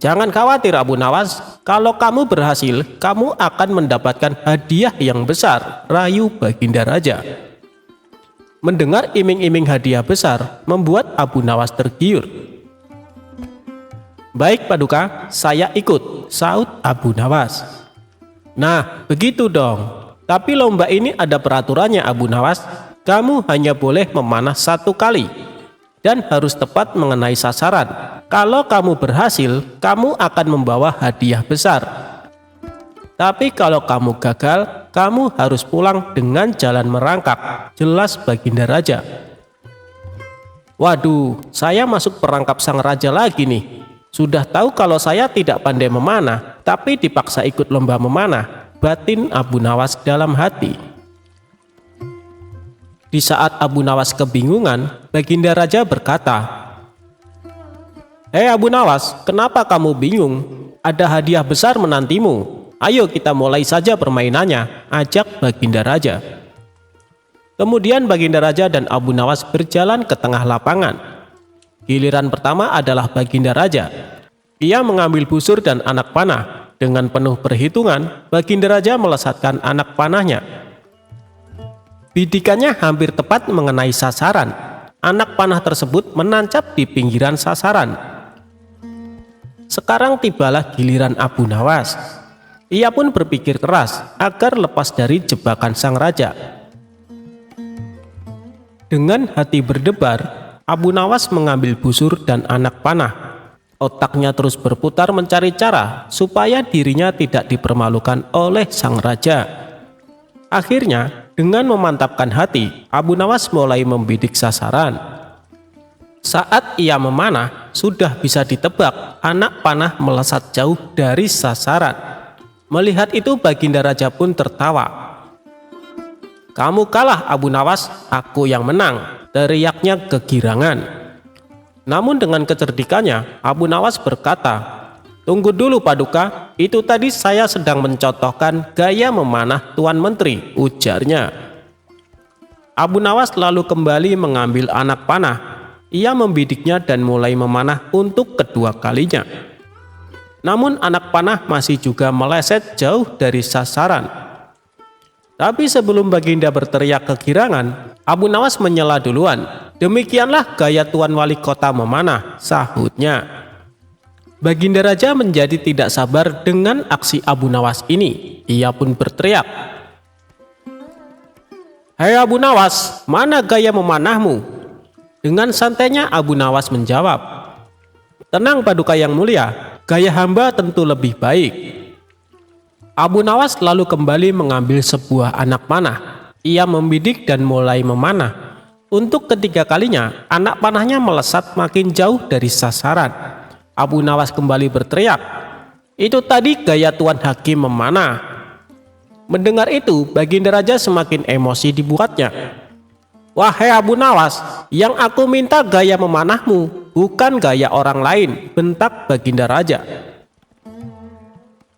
"Jangan khawatir Abu Nawas, kalau kamu berhasil, kamu akan mendapatkan hadiah yang besar," rayu Baginda Raja. Mendengar iming-iming hadiah besar membuat Abu Nawas tergiur. "Baik Paduka, saya ikut," saut Abu Nawas. "Nah, begitu dong. Tapi lomba ini ada peraturannya Abu Nawas. Kamu hanya boleh memanah 1 kali dan harus tepat mengenai sasaran. Kalau kamu berhasil, kamu akan membawa hadiah besar. Tapi kalau kamu gagal, kamu harus pulang dengan jalan merangkak," jelas Baginda Raja. "Waduh, saya masuk perangkap sang raja lagi nih. Sudah tahu kalau saya tidak pandai memanah, tapi dipaksa ikut lomba memanah," batin Abu Nawas dalam hati. Di saat Abu Nawas kebingungan, Baginda Raja berkata, "Hei Abu Nawas, kenapa kamu bingung? Ada hadiah besar menantimu. Ayo kita mulai saja permainannya," ajak Baginda Raja. Kemudian Baginda Raja dan Abu Nawas berjalan ke tengah lapangan. Giliran pertama adalah Baginda Raja. Ia mengambil busur dan anak panah. Dengan penuh perhitungan, Baginda Raja melesatkan anak panahnya. Bidikannya hampir tepat mengenai sasaran. Anak panah tersebut menancap di pinggiran sasaran. Sekarang tibalah giliran Abu Nawas. Ia pun berpikir keras agar lepas dari jebakan sang raja. Dengan hati berdebar, Abu Nawas mengambil busur dan anak panah. Otaknya terus berputar mencari cara supaya dirinya tidak dipermalukan oleh sang raja. Akhirnya, dengan memantapkan hati, Abu Nawas mulai membidik sasaran. Saat ia memanah, sudah bisa ditebak anak panah melesat jauh dari sasaran. Melihat itu, Baginda Raja pun tertawa. "Kamu kalah Abu Nawas, aku yang menang," teriaknya kegirangan. Namun dengan kecerdikannya, Abu Nawas berkata, "Tunggu dulu Paduka, itu tadi saya sedang mencontohkan gaya memanah Tuan Menteri," ujarnya. Abu Nawas lalu kembali mengambil anak panah. Ia membidiknya dan mulai memanah untuk kedua kalinya. Namun anak panah masih juga meleset jauh dari sasaran. Tapi sebelum Baginda berteriak kegirangan, Abu Nawas menyela duluan. "Demikianlah gaya Tuan Wali Kota memanah," sahutnya. Baginda Raja menjadi tidak sabar dengan aksi Abu Nawas ini. Ia pun berteriak, "Hei Abu Nawas, mana gaya memanahmu?" Dengan santainya Abu Nawas menjawab, "Tenang Paduka yang mulia, gaya hamba tentu lebih baik." Abu Nawas lalu kembali mengambil sebuah anak panah. Ia membidik dan mulai memanah. Untuk ketiga kalinya, anak panahnya melesat makin jauh dari sasaran. Abu Nawas kembali berteriak, "Itu tadi gaya Tuan Hakim memanah." Mendengar itu, Baginda Raja semakin emosi dibuatnya. "Wahai Abu Nawas, yang aku minta gaya memanahmu, bukan gaya orang lain," bentak Baginda Raja.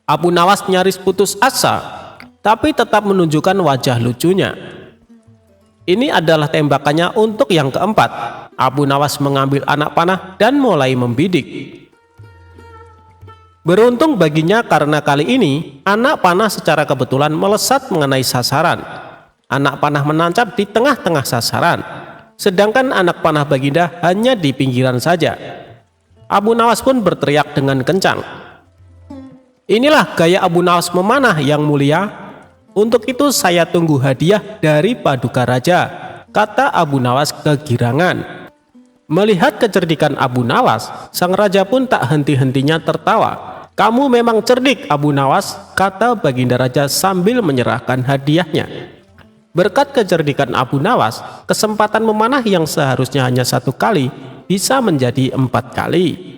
Abu Nawas nyaris putus asa, tapi tetap menunjukkan wajah lucunya. Ini adalah tembakannya untuk yang keempat. Abu Nawas mengambil anak panah dan mulai membidik. Beruntung baginya karena kali ini anak panah secara kebetulan melesat mengenai sasaran. Anak panah menancap di tengah-tengah sasaran, sedangkan anak panah Baginda hanya di pinggiran saja. Abu Nawas pun berteriak dengan kencang, Inilah gaya Abu Nawas memanah yang mulia. Untuk itu saya tunggu hadiah dari Paduka Raja, kata Abu Nawas kegirangan. Melihat kecerdikan Abu Nawas, sang raja pun tak henti-hentinya tertawa. Kamu memang cerdik Abu Nawas, kata Baginda Raja sambil menyerahkan hadiahnya. Berkat kecerdikan Abu Nawas, kesempatan memanah yang seharusnya hanya 1 kali bisa menjadi 4 kali.